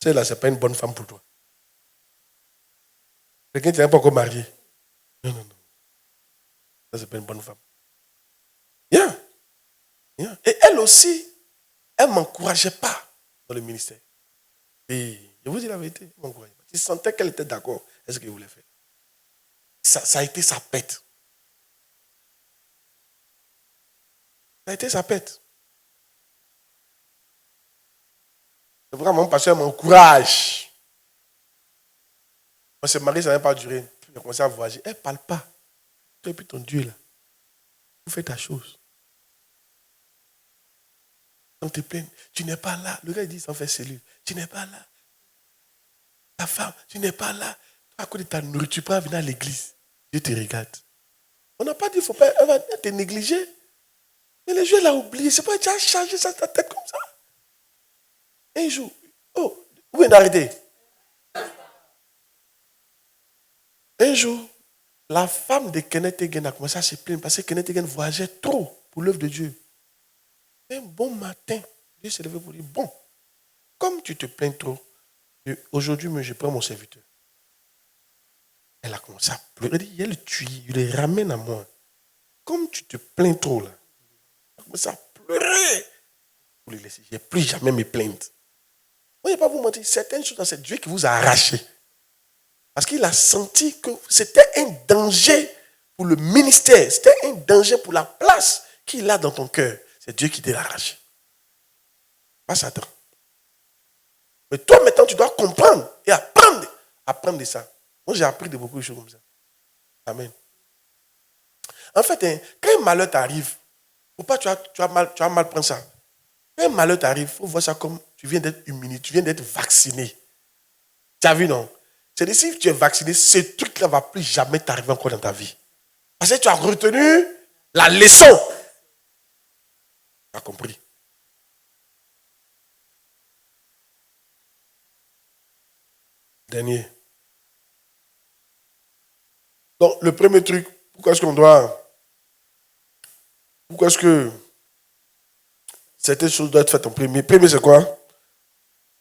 Celle-là, ce n'est pas une bonne femme pour toi. Quelqu'un qui n'est pas encore marié. Non. Ça, ce n'est pas une bonne femme. Bien. Et elle aussi, elle ne m'encourageait pas dans le ministère. Et je vous dis la vérité, elle ne m'encourageait pas. Je sentais qu'elle était d'accord avec ce qu'elle voulait faire. Ça a été sa pète. Ça a été sa pète. C'est pourquoi mon pasteur m'encourage. On s'est marié, ça n'a pas duré. J'ai commencé à voyager. Elle ne parle pas. Toi et puis ton Dieu là. Tu fais ta chose. Quand tu te plains, tu n'es pas là. Le gars il dit sans faire cellule. Tu n'es pas là. Ta femme, tu n'es pas là. Toi, à cause de ta nourriture, tu peux venir à l'église. Dieu te regarde. On n'a pas dit, il ne faut pas. Elle va te négliger. Mais le Dieu l'a oublié. C'est pas déjà chargé ça ta tête comme ça. Un jour, vous venez d'arrêter. Un jour, la femme de Kenneth Hagin a commencé à se plaindre parce que Kenneth Hagin voyageait trop pour l'œuvre de Dieu. Un bon matin, Dieu s'est levé pour dire, bon, comme tu te plains trop, aujourd'hui, je prends mon serviteur. Elle a commencé à pleurer. Elle dit, il y a le tuyau, il les ramène à moi. Comme tu te plains trop là, elle a commencé à pleurer pour les laisser. Je n'ai plus jamais me plaindre. Moi, je ne vais pas vous mentir, certaines choses, c'est Dieu qui vous a arraché. Parce qu'il a senti que c'était un danger pour le ministère, c'était un danger pour la place qu'il a dans ton cœur. C'est Dieu qui t'a arraché. Pas Satan. Mais toi, maintenant, tu dois comprendre et apprendre de ça. Moi, j'ai appris de beaucoup de choses comme ça. Amen. En fait, quand un malheur t'arrive, faut pas tu vas mal prendre ça. Quand un malheur t'arrive, il faut voir ça comme tu viens d'être immunisé, tu viens d'être vacciné. Tu as vu, non? C'est-à-dire, si tu es vacciné, ce truc-là ne va plus jamais t'arriver encore dans ta vie. Parce que tu as retenu la leçon. Tu as compris? Dernier. Donc, le premier truc, pourquoi est-ce que certaines choses doivent être faites en premier? Premier, c'est quoi?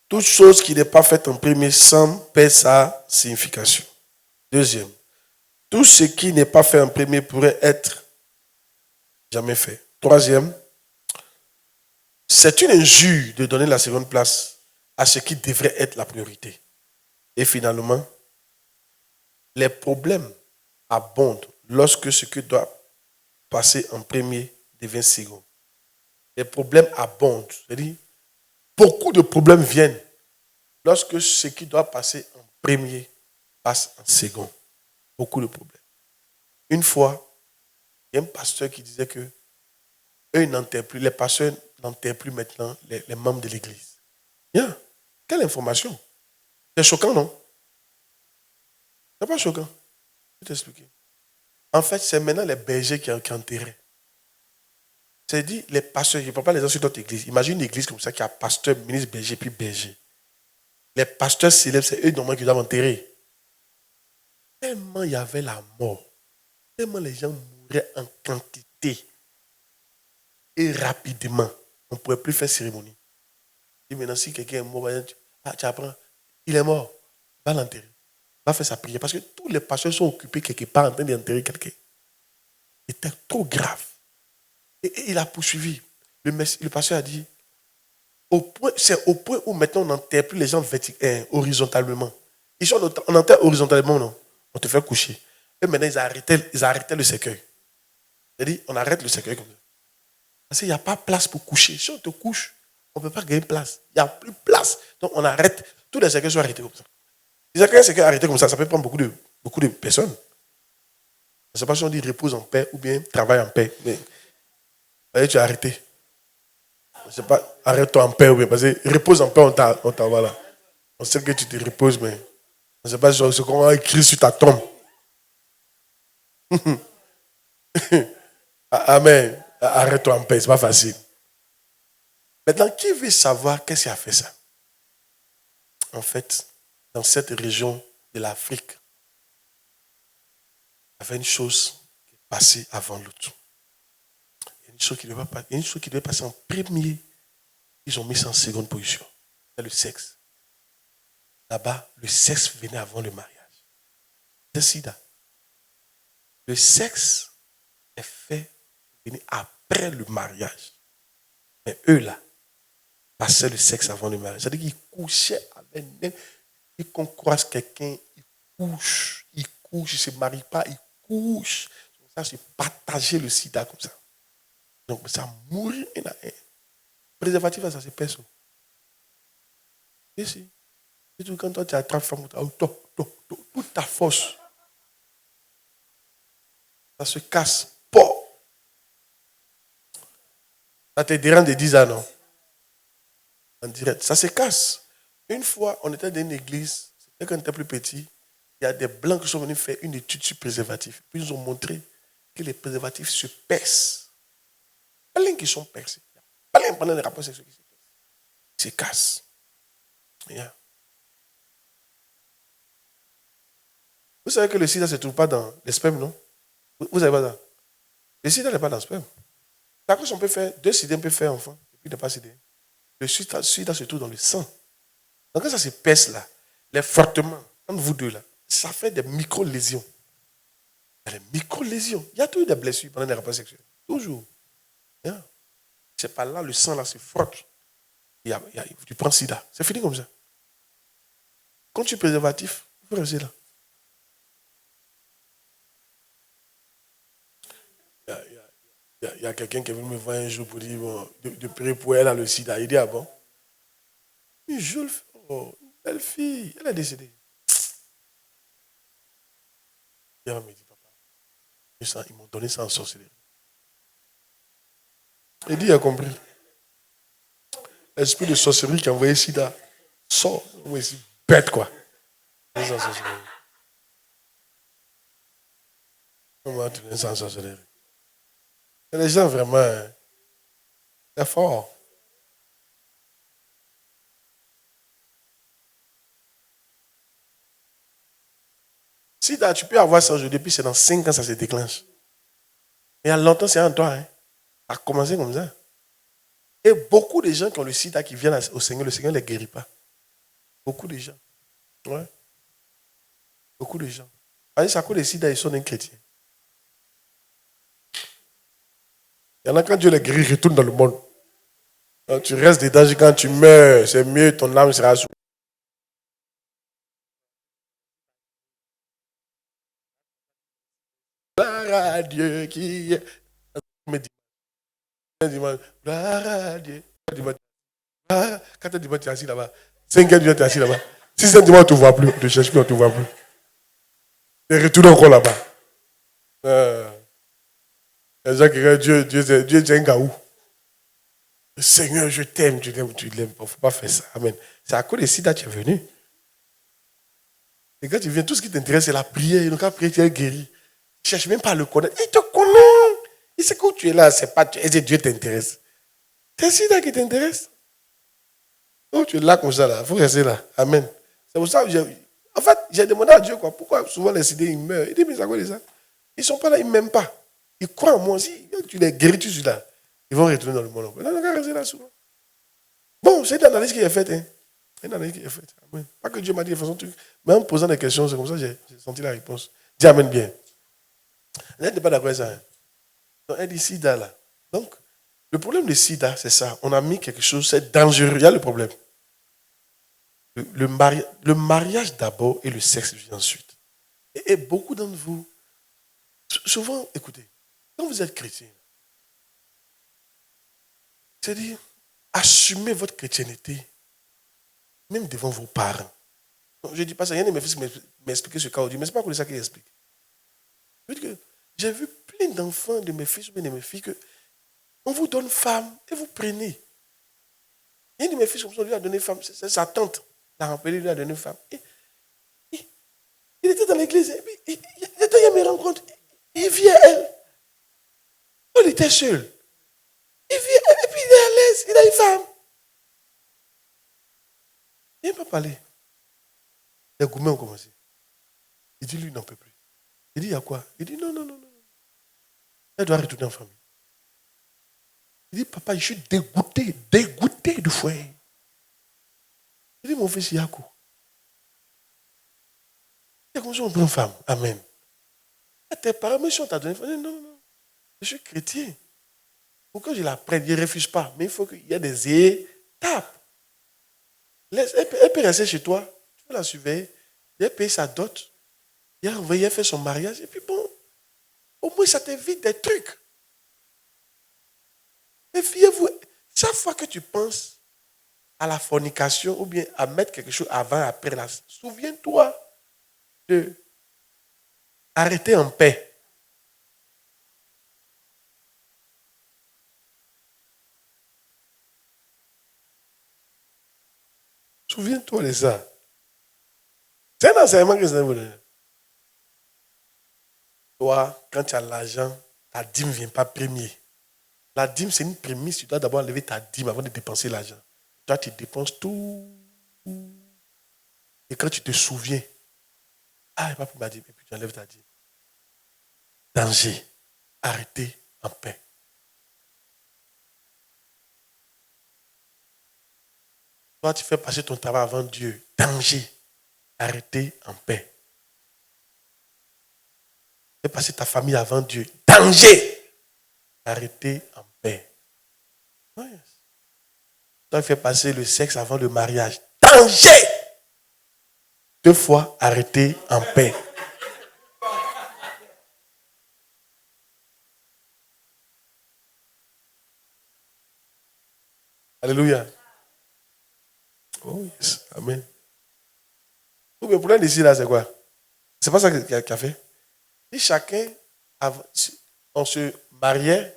Toute chose qui n'est pas faite en premier semble perdre sa signification. Deuxième, tout ce qui n'est pas fait en premier pourrait être jamais fait. Troisième, c'est une injure de donner la seconde place à ce qui devrait être la priorité. Et finalement, les problèmes abondent lorsque ce qui doit passer en premier devient second. Les problèmes abondent. C'est-à-dire, beaucoup de problèmes viennent lorsque ce qui doit passer en premier passe en second. Beaucoup de problèmes. Une fois, il y a un pasteur qui disait que eux n'enterrent plus, les pasteurs n'enterrent plus maintenant les membres de l'église. Bien. Quelle information? C'est choquant, non? C'est pas choquant. Je vais t'expliquer. En fait, c'est maintenant les bergers qui enterraient. C'est dit, les pasteurs, je ne parle pas les gens sur notre église. Imagine une église comme ça qui a pasteur, ministre, berger, puis berger. Les pasteurs célèbres, c'est eux normalement qui doivent enterrer. Tellement il y avait la mort, tellement les gens mouraient en quantité et rapidement, on ne pouvait plus faire cérémonie. Et maintenant, si quelqu'un est mort, tu apprends, il est mort, va l'enterrer, va faire sa prière. Parce que tous les pasteurs sont occupés quelque part en train d'enterrer quelqu'un. C'était trop grave. Et il a poursuivi. Le pasteur a dit, c'est au point où maintenant on n'enterre plus les gens horizontalement. Ici, on enterre horizontalement, non? On te fait coucher. Et maintenant, ils arrêtaient le cercueil. C'est-à-dire, on arrête le cercueil comme ça. Parce qu'il n'y a pas place pour coucher. Si on te couche, on ne peut pas gagner place. Il n'y a plus de place. Donc, on arrête. Tous les cercueils sont arrêtés comme ça. Les cercueils arrêtés comme ça peut prendre beaucoup de personnes. Je ne sais pas si on dit repose en paix ou bien travaille en paix. Mais tu es arrêté. Je ne sais pas, arrête-toi en paix ou bien. Parce que repose en paix, on t'envoie là. On sait que tu te reposes, mais on ne sait pas ce qu'on a écrit sur ta tombe. Amen. Arrête-toi en paix, c'est pas facile. Maintenant, qui veut savoir qu'est-ce qui a fait ça? En fait, dans cette région de l'Afrique, il y avait une chose qui est passée avant l'autre. Il y a une chose qui devait passer en premier. Ils ont mis ça en seconde position. C'est le sexe. Là-bas, le sexe venait avant le mariage. C'est sida. Le sexe est fait venir après le mariage. Mais eux, là, passaient le sexe avant le mariage. C'est-à-dire qu'ils couchaient avec eux. Et qu'on croise quelqu'un, il couche, il ne se marie pas, il couche. Ça, c'est partager le sida comme ça. Donc, ça mourit. Préservatif, ça, c'est personne. Ici. Et tout, quand toi, tu attrapes femme, toute ta force, ça se casse. Pas. Ça te dérange de 10 ans, non? En direct. Ça se casse. Une fois, on était dans une église, c'était quand on était plus petit, il y a des blancs qui sont venus faire une étude sur préservatifs. Puis ils ont montré que les préservatifs se percent. Plein qui sont percés. Plein pendant les rapports sexuels qui se percent. Ils se cassent. Yeah. Vous savez que le sida ne se trouve pas dans les spermes, non? Vous savez pas ça? Le sida n'est pas dans le sperme. Par contre, on peut faire, 2 sida, on peut faire enfant, et puis ne pas sidé. Le sida se trouve dans le sang. Donc quand ça se pèse là, les frottements entre vous deux là, ça fait des micro-lésions. Il y a des micro-lésions. Il y a toujours des blessures pendant les rapports sexuels. Toujours. Yeah. C'est pas là, le sang là se frotte. Tu prends sida. C'est fini comme ça. Quand tu es préservatif, il faut rester là. Il y a quelqu'un qui est venu me voir un jour pour dire bon, de prier pour elle a le sida. Il dit ah bon? Une jolie une belle fille. Elle est décédée. Il me dit papa, ils m'ont donné ça en sorcellerie. Il dit il a compris. L'esprit de sorcellerie qui a envoyé sida sort. Oui, c'est bête quoi. On va donner ça en sorcellerie. Les gens vraiment, c'est fort. Sida, tu peux avoir ça aujourd'hui, puis c'est dans 5 ans ça se déclenche. Et il y a longtemps, c'est en toi. Hein. Ça a commencé comme ça. Et beaucoup de gens qui ont le sida qui viennent au Seigneur, le Seigneur ne les guérit pas. Beaucoup de gens. Ouais. Beaucoup de gens. C'est à cause des sida, ils sont des chrétiens. Il y en a quand Dieu les guérit, ils retournent dans le monde. Quand tu restes dedans, quand tu meurs, c'est mieux, ton âme sera sauvée. Gloire à Dieu qui est. Gloire à Dieu. Quand tu es assis là-bas, 5e dimanche, tu es assis là-bas. 6e dimanche, on ne te voit plus. On te cherche plus, on ne te voit plus. Tu retournes encore là-bas. Les gens qui disent Dieu est un gaou. Seigneur, je t'aime, tu l'aimes. Il ne faut pas faire ça. Amen. C'est à cause de sida que tu es venu. Et quand tu viens, tout ce qui t'intéresse, c'est la prière. Donc, quand prier, tu es guéri. Tu ne cherches même pas à le connaître. Il te connaît. Il sait que tu es là. C'est pas Dieu t'intéresse. C'est sida qui t'intéresse. Oh, tu es là comme ça, là. Il faut rester là. Amen. C'est pour ça que j'ai demandé à Dieu quoi. Pourquoi souvent les sidés, ils meurent. Il dit, mais c'est à cause de ça. Ils ne sont pas là, ils ne m'aiment pas. Ils croient en moi aussi. Tu les guéris, tu suis là. Ils vont retourner dans le monde. Non, non, rester là souvent. Bon, c'est une analyse qui est faite. Hein. Une analyse qui est faite. Amen. Pas que Dieu m'a dit de façon truc. Mais en me posant des questions, c'est comme ça que j'ai senti la réponse. Dis Amen bien. Elle n'était pas d'accord avec ça. Hein. Donc, elle dit sida là. Donc, le problème de sida, c'est ça. On a mis quelque chose, c'est dangereux. Il y a le problème. Le mariage d'abord et le sexe vient ensuite. Et beaucoup d'entre vous, souvent, écoutez, quand vous êtes chrétien, c'est-à-dire, assumez votre chrétienté, même devant vos parents. Donc, je ne dis pas ça, il y a un de mes fils qui m'a expliqué ce cas aujourd'hui, mais ce n'est pas comme ça qu'il explique. J'ai vu plein d'enfants de mes fils ou de mes filles que on vous donne femme et vous prenez. Il y a un de mes fils comme ça, lui a donné femme, c'est sa tante. L'a rappelé, lui a donné femme. Il était dans l'église, et puis il me rencontre, il vient à elle. Il était seul. Il vient, et puis il est à l'aise, il a une femme. Il n'a pas parlé. Les gourmets ont commencé. Il dit, lui, il n'en peut plus. Il dit, il y a quoi? Il dit, non, non, non, non. Elle doit retourner en famille. Il dit, papa, je suis dégoûté du foyer. Il dit, mon fils, Yakou. C'est comme ça on prend une femme. Amen. Tes parents, mais si on t'a donné, non, non, non. Je suis chrétien. Pourquoi je la prenne? Je ne refuse pas. Mais il faut qu'il y ait des étapes. Elle peut rester chez toi. Tu peux la surveiller. Elle paye sa dot. Il a envoyé faire son mariage. Et puis bon, au moins ça t'évite des trucs. Mais fiez-vous, chaque fois que tu penses à la fornication ou bien à mettre quelque chose avant, après, souviens-toi de arrêter en paix. Souviens-toi de ça. C'est un enseignement que je vous donne. Toi, quand tu as l'argent, ta dîme ne vient pas premier. La dîme, c'est une prémisse. Tu dois d'abord enlever ta dîme avant de dépenser l'argent. Toi, tu dépenses tout. Et quand tu te souviens, Ah, papa m'a dit, et puis tu enlèves ta dîme. Danger. Arrêtez en paix. Toi, tu fais passer ton travail avant Dieu. Danger. Arrêtez en paix. Tu fais passer ta famille avant Dieu. Danger. Arrêtez en paix. Oui. Toi, tu fais passer le sexe avant le mariage. Danger. 2 fois, arrêtez en paix. Alléluia. Oh yes. Amen. Le problème ici, là, c'est quoi? C'est pas ça qu'il a fait. Si chacun, on se mariait,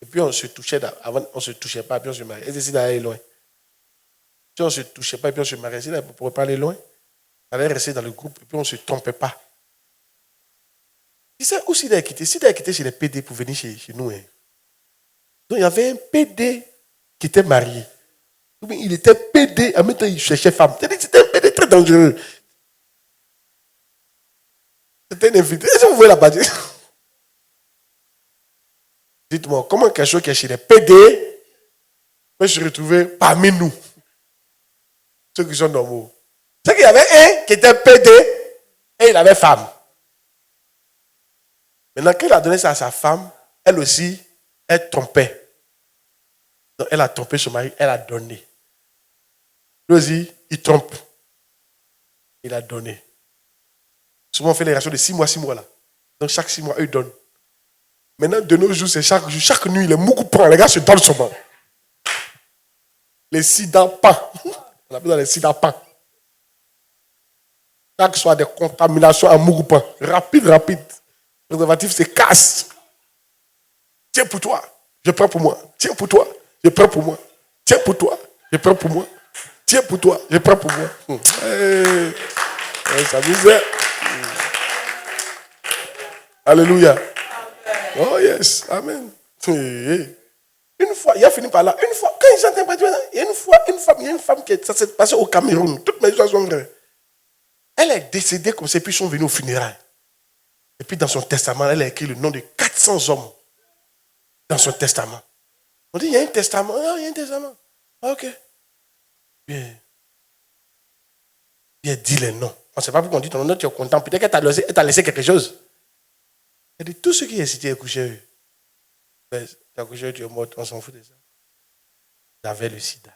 et puis on se touchait, avant on se touchait pas, et puis on se mariait. Et c'est d'aller loin. Si on ne se touchait pas, et puis on se mariait, on ne pourrait pas aller loin. On allait rester dans le groupe, et puis on ne se trompait pas. Tu sais où s'il a quitté? S'il a quitté chez les PD pour venir chez nous. Hein. Donc il y avait un PD qui était marié. Il était PD, en même temps il cherchait femme. C'était un PD très dangereux. C'était un invité. Est-ce que vous voyez la bâtisse? Dites-moi, comment quelque chose qui est chez les PD peut se retrouver parmi nous? Ceux qui sont normaux. C'est qu'il y avait un qui était PD et il avait femme. Maintenant, quand il a donné ça à sa femme, elle aussi, elle trompait. Donc, elle a trompé son mari, elle a donné. Lui aussi, il trompe. Il a donné. Souvent, on fait les rations de 6 mois là. Donc, chaque 6 mois, eux, ils donnent. Maintenant, de nos jours, c'est chaque jour. Chaque nuit, les moukou prend. Les gars se donnent son mari. Les sidapans. On appelle ça les sidapans. Chaque soir, des contaminations en mougoupan. Rapide. Le préservatif se casse. Tiens pour toi, je prends pour moi. Tiens pour toi, je prends pour moi. Tiens pour toi, je prends pour moi. Tiens pour toi, je prends pour moi. Ça misère. Alléluia. Oh yes, amen. Une fois, il a fini par là. Une fois, quand ils entendent pas, il y a une femme qui ça s'est passé au Cameroun. Toutes mes histoires sont vraies. Elle est décédée comme ça, puis ils sont venus au funérailles. Et puis dans son testament, elle a écrit le nom de 400 hommes. Dans son testament. On dit, il y a un testament. Ah, il y a un testament. Ah, ok. Bien. Il a dit les noms. On ne sait pas pourquoi on dit ton nom, tu es content. Peut-être qu'elle t'a laissé quelque chose. Elle dit, tout ce qui est cité est couché. Tu as couché, tu es mort, on s'en fout de ça. J'avais le sida.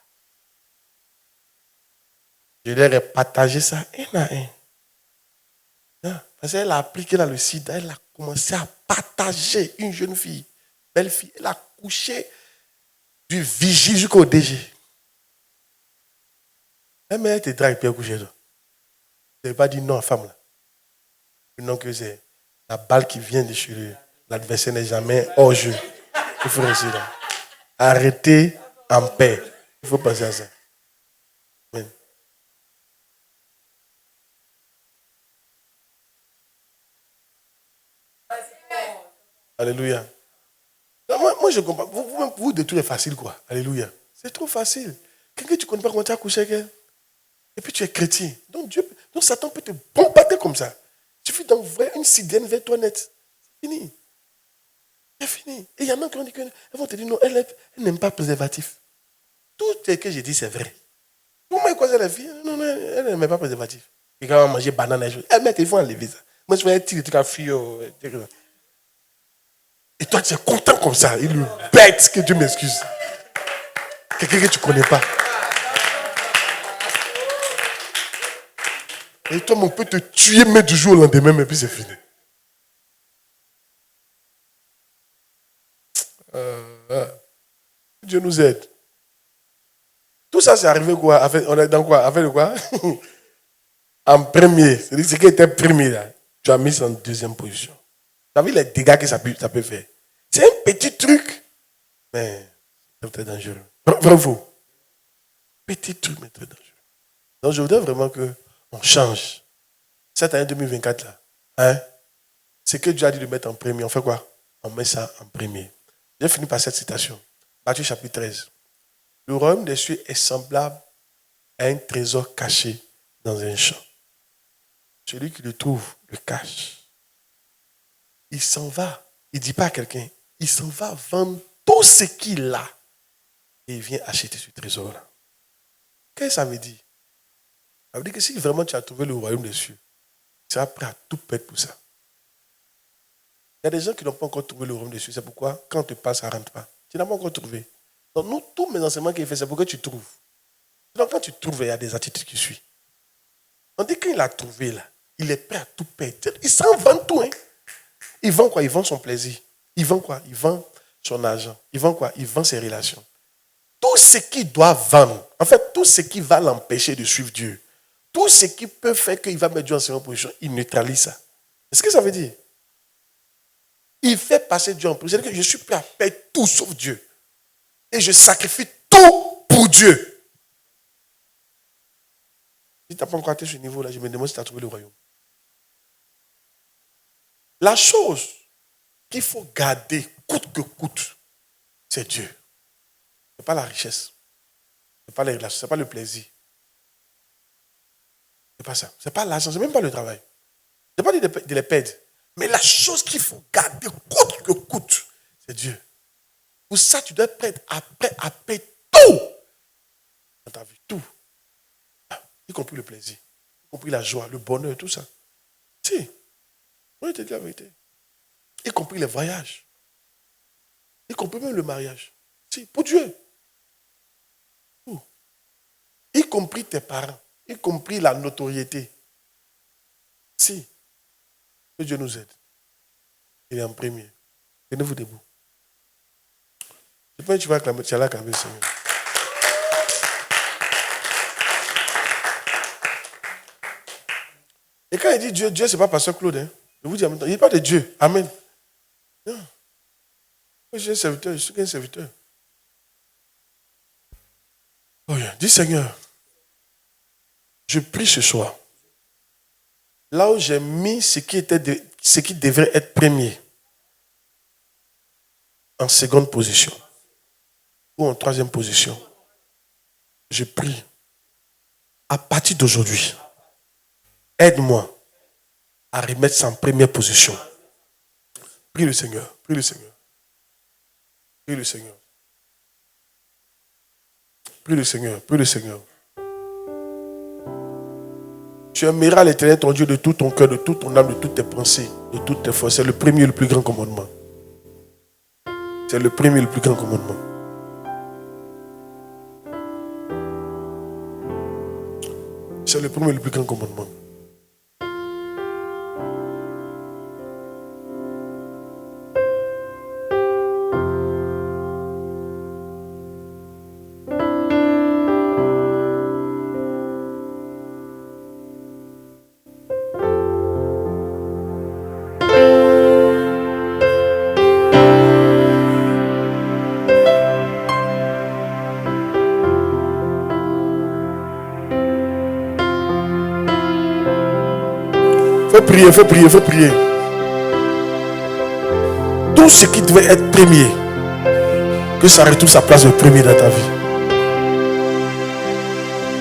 Je leur ai partagé ça un à un. Parce qu'elle a appris qu'elle a le sida. Elle a commencé à partager une jeune fille. Belle fille. Elle a couché du vigile jusqu'au DG. Elle te drague et puis elle couche. Tu n'avais pas dit non à la femme là. Non que c'est la balle qui vient de chez lui. L'adversaire n'est jamais hors jeu. Il faut rester là. Arrêtez en paix. Il faut penser à ça. Amen. Alléluia. Moi, je comprends. Vous de tout est facile, quoi. Alléluia. C'est trop facile. Quelqu'un que tu ne connais pas comment tu as couché avec elle. Et puis tu es chrétien. Donc Satan peut te bombarder comme ça. Il suffit d'envoyer une sidienne vers toi net. C'est fini. C'est fini. Et il y en a qui vont te dire non, elle n'aime pas le préservatif. Tout ce que j'ai dit, c'est vrai. Comment quoi c'est la fille? Non, elle n'aime pas le préservatif. Et quand on mange banane, mais il faut enlever ça. Moi, je fais un petit truc à fille. Et toi, tu es content comme ça. Il est bête que Dieu m'excuse. Quelqu'un que tu ne connais pas. Et toi, on peut te tuer, mais du jour au lendemain, mais puis c'est fini. Dieu nous aide. Tout ça, c'est arrivé quoi? On est dans quoi? Avec le quoi? En premier. C'est-à-dire ce qui était premier, là. Tu as mis ça en deuxième position. Tu as vu les dégâts que ça peut faire. C'est un petit truc, mais c'est très dangereux. Vrai ou faux? Petit truc, mais très dangereux. Donc, je voudrais vraiment qu'on change. Cette année 2024, là, hein, c'est que Dieu a dit de mettre en premier. On fait quoi? On met ça en premier. J'ai fini par cette citation. Matthieu chapitre 13. Le royaume des cieux est semblable à un trésor caché dans un champ. celui qui le trouve le cache. Il s'en va. Il ne dit pas à quelqu'un. Il s'en va vendre tout ce qu'il a. Et il vient acheter ce trésor-là. Qu'est-ce que ça veut dire? Ça veut dire que si vraiment tu as trouvé le royaume des cieux, tu seras prêt à tout perdre pour ça. Il y a des gens qui n'ont pas encore trouvé le royaume des cieux. C'est pourquoi, quand tu passes, ça ne rentre pas. Tu n'as pas encore trouvé. Donc, nous, tous mes enseignements qu'il fait, c'est pour que tu trouves. Donc, quand tu trouves, il y a des attitudes qui suivent. On dit qu'il a trouvé là, il est prêt à tout perdre. Il s'en vend tout. Hein. Il vend quoi? Il vend son plaisir. Il vend quoi? Il vend son argent. Il vend quoi? Il vend ses relations. Tout ce qu'il doit vendre, en fait, tout ce qui va l'empêcher de suivre Dieu, tout ce qui peut faire qu'il va mettre Dieu en seconde position, il neutralise ça. Est-ce que ça veut dire? Il fait passer Dieu en position. C'est-à-dire que je suis prêt à perdre tout sauf Dieu. Et je sacrifie tout pour Dieu. Si tu n'as pas encore atteint ce niveau-là, je me demande si tu as trouvé le royaume. La chose qu'il faut garder coûte que coûte, c'est Dieu. Ce n'est pas la richesse. Ce n'est pas les relations. Ce n'est pas le plaisir. Ce n'est pas ça. Ce n'est pas l'argent. Ce n'est même pas le travail. Ce n'est pas de les perdre. Mais la chose qu'il faut garder coûte que coûte, c'est Dieu. Pour ça, tu dois être prêt à payer tout dans ta vie. Tout. Y compris le plaisir. Y compris la joie, le bonheur, tout ça. Si. On te dit la vérité. Y compris les voyages. Y compris même le mariage. Si. Pour Dieu. Tout. Y compris tes parents. Y compris la notoriété. Si. Que Dieu nous aide. Il est en premier. Tenez-vous debout. Je pense que tu vas acclamer, tu allais acclamer le Seigneur. Et quand il dit Dieu, Dieu, ce n'est pas pasteur Claude. Hein. Je vous dis en même temps, il n'est pas de Dieu. Amen. Non. Je suis un serviteur, je suis qu'un serviteur. Oh yeah. Dis Seigneur, je prie ce soir. Là où j'ai mis ce qui devrait être premier, en seconde position, ou en troisième position, je prie, à partir d'aujourd'hui, aide-moi à remettre ça en première position. Prie le Seigneur, prie le Seigneur. Prie le Seigneur. Prie le Seigneur, prie le Seigneur. Tu aimeras l'Éternel ton Dieu de tout ton cœur, de toute ton âme, de toutes tes pensées, de toutes tes forces. C'est le premier et le plus grand commandement. C'est le premier et le plus grand commandement. C'est le premier et le plus grand commandement. Il faut prier. Tout ce qui devait être premier, que ça retrouve sa place de premier dans ta vie.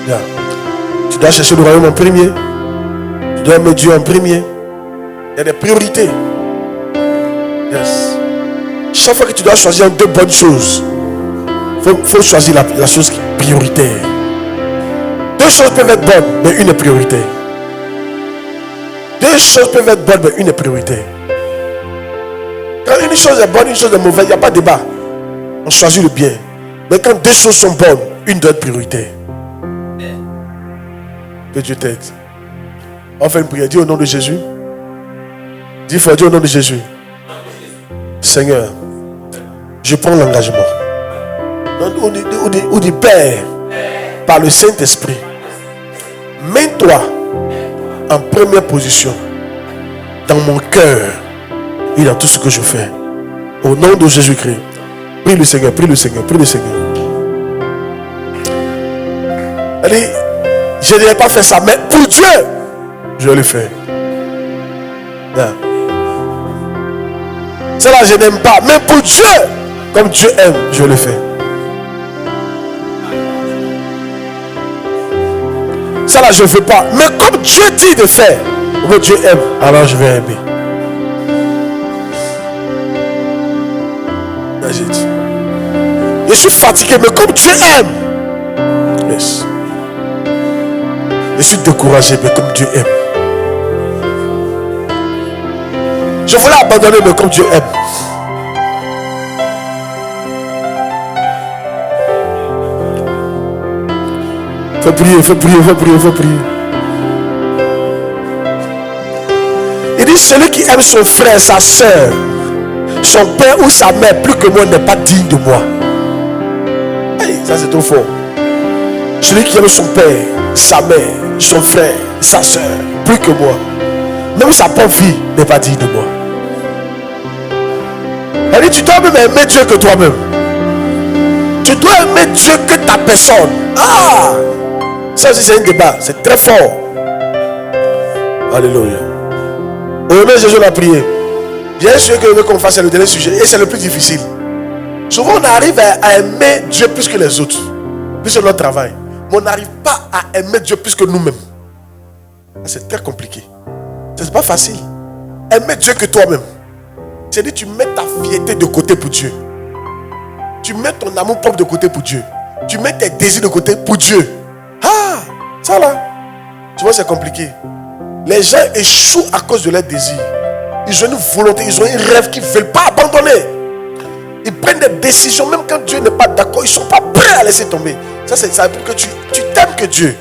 Yeah. Tu dois chercher le royaume en premier. Tu dois mettre Dieu en premier. Il y a des priorités. Yes. Chaque fois que tu dois choisir deux bonnes choses, il faut choisir la chose qui est prioritaire. Deux choses peuvent être bonnes, mais une est prioritaire. Deux choses peuvent être bonnes, mais une est prioritaire. Quand une chose est bonne, une chose est mauvaise, il n'y a pas de débat. On choisit le bien. Mais quand deux choses sont bonnes, une doit être prioritaire. Que Dieu t'aide. On fait une prière. Dis au nom de Jésus. Dis fort, dis au nom de Jésus. Seigneur, je prends l'engagement. On dit Père, par le Saint-Esprit, mets-toi en première position dans mon cœur et dans tout ce que je fais. Au nom de Jésus-Christ. Prie le Seigneur, prie le Seigneur, prie le Seigneur. Allez, je ne vais pas faire ça, mais pour Dieu, je vais le faire. Cela, je n'aime pas, mais pour Dieu, comme Dieu aime, je le fais. Ça là, je ne veux pas. Mais comme Dieu dit de faire, Comme Dieu aime, alors je vais aimer. J'ai dit. Je suis fatigué, mais comme Dieu aime. Yes. Je suis découragé, mais comme Dieu aime. Je voulais abandonner, mais comme Dieu aime. Faut prier, faut prier, faut prier, faut prier. Il dit, celui qui aime son frère, sa soeur, son père ou sa mère plus que moi n'est pas digne de moi. Hey, ça c'est trop fort. Celui qui aime son père, sa mère, son frère, sa soeur plus que moi, même sa propre vie n'est pas digne de moi. Elle dit, tu dois même aimer Dieu que toi-même. Tu dois aimer Dieu que ta personne. Ah, ça aussi c'est un débat, c'est très fort. Alléluia. Au nom de Jésus, on a prié. Bien sûr que je veux qu'on fasse le dernier sujet. Et c'est le plus difficile. Souvent on arrive à aimer Dieu plus que les autres, plus que notre travail. Mais on n'arrive pas à aimer Dieu plus que nous-mêmes. C'est très compliqué. C'est pas facile. Aimer Dieu que toi-même. C'est-à-dire tu mets ta fierté de côté pour Dieu. Tu mets ton amour propre de côté pour Dieu. Tu mets tes désirs de côté pour Dieu. Ah, ça là. Tu vois, c'est compliqué. Les gens échouent à cause de leurs désirs. Ils ont une volonté, ils ont un rêve qu'ils ne veulent pas abandonner. Ils prennent des décisions, même quand Dieu n'est pas d'accord, ils ne sont pas prêts à laisser tomber. Ça, c'est ça pour que tu t'aimes que Dieu.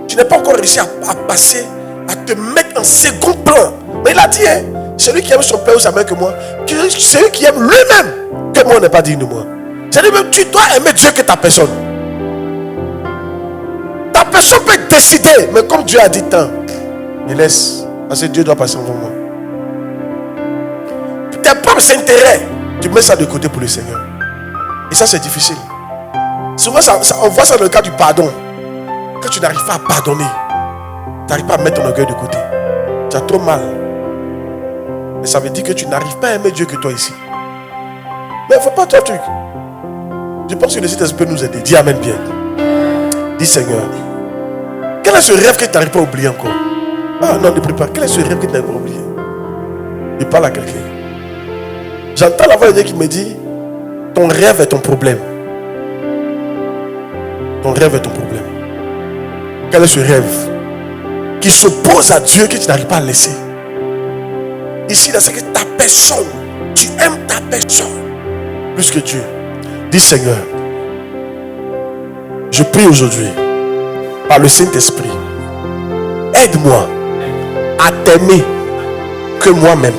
Tu n'as pas encore réussi à passer, à te mettre en second plan. Mais il a dit, hein, celui qui aime son père ou sa mère que moi, celui qui aime lui-même que moi n'est pas digne de moi. C'est-à-dire même tu dois aimer Dieu que ta personne. Ta personne peut décider, mais comme Dieu a dit tant, il laisse, parce que Dieu doit passer avant moi. Tes propres intérêts, tu mets ça de côté pour le Seigneur. Et ça c'est difficile. Souvent on voit ça dans le cas du pardon. Quand tu n'arrives pas à pardonner, tu n'arrives pas à mettre ton orgueil de côté, tu as trop mal. Et ça veut dire que tu n'arrives pas à aimer Dieu que toi ici. Mais il ne faut pas toi truc. Je pense que le Saint-Esprit peut nous aider. Dis Amen bien. Dis Seigneur, quel est ce rêve que tu n'arrives pas à oublier encore? Ah non, ne prie pas. Quel est ce rêve que tu n'arrives pas à oublier? Je parle à quelqu'un. J'entends la voix de Dieu qui me dit, ton rêve est ton problème. Ton rêve est ton problème. Quel est ce rêve qui s'oppose à Dieu que tu n'arrives pas à laisser? Ici, c'est que ta personne, tu aimes ta personne plus que Dieu. Dis Seigneur, je prie aujourd'hui par le Saint-Esprit, aide-moi à t'aimer que moi-même.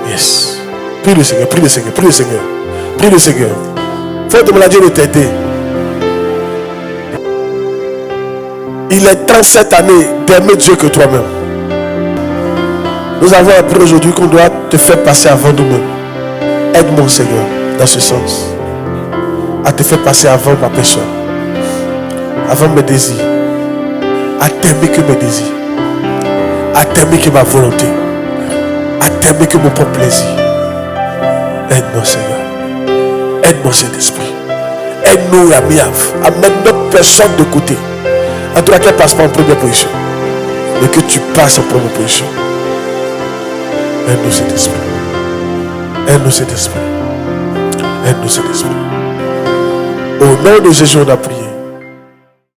Yes. Prie le Seigneur, prie le Seigneur, prie le Seigneur, prie le Seigneur. Faut demander à Dieu de t'aider. Il est temps cette année d'aimer Dieu que toi-même. Nous avons appris aujourd'hui qu'on doit te faire passer avant nous-mêmes. Aide-moi Seigneur dans ce sens. À te faire passer avant ma personne. Avant mes désirs. À t'aimer que mes désirs. À t'aimer que ma volonté. À t'aimer que mon propre plaisir. Aide-moi Seigneur. Aide-moi Saint-Esprit. Aide-nous amis à mettre notre personne de côté. En tout cas qu'elle ne passe pas en première position. Mais que tu passes en première position. Aide-nous Saint-Esprit. Aide-nous Saint-Esprit. Aide-nous Saint-Esprit. Au nom de Jésus on a prié.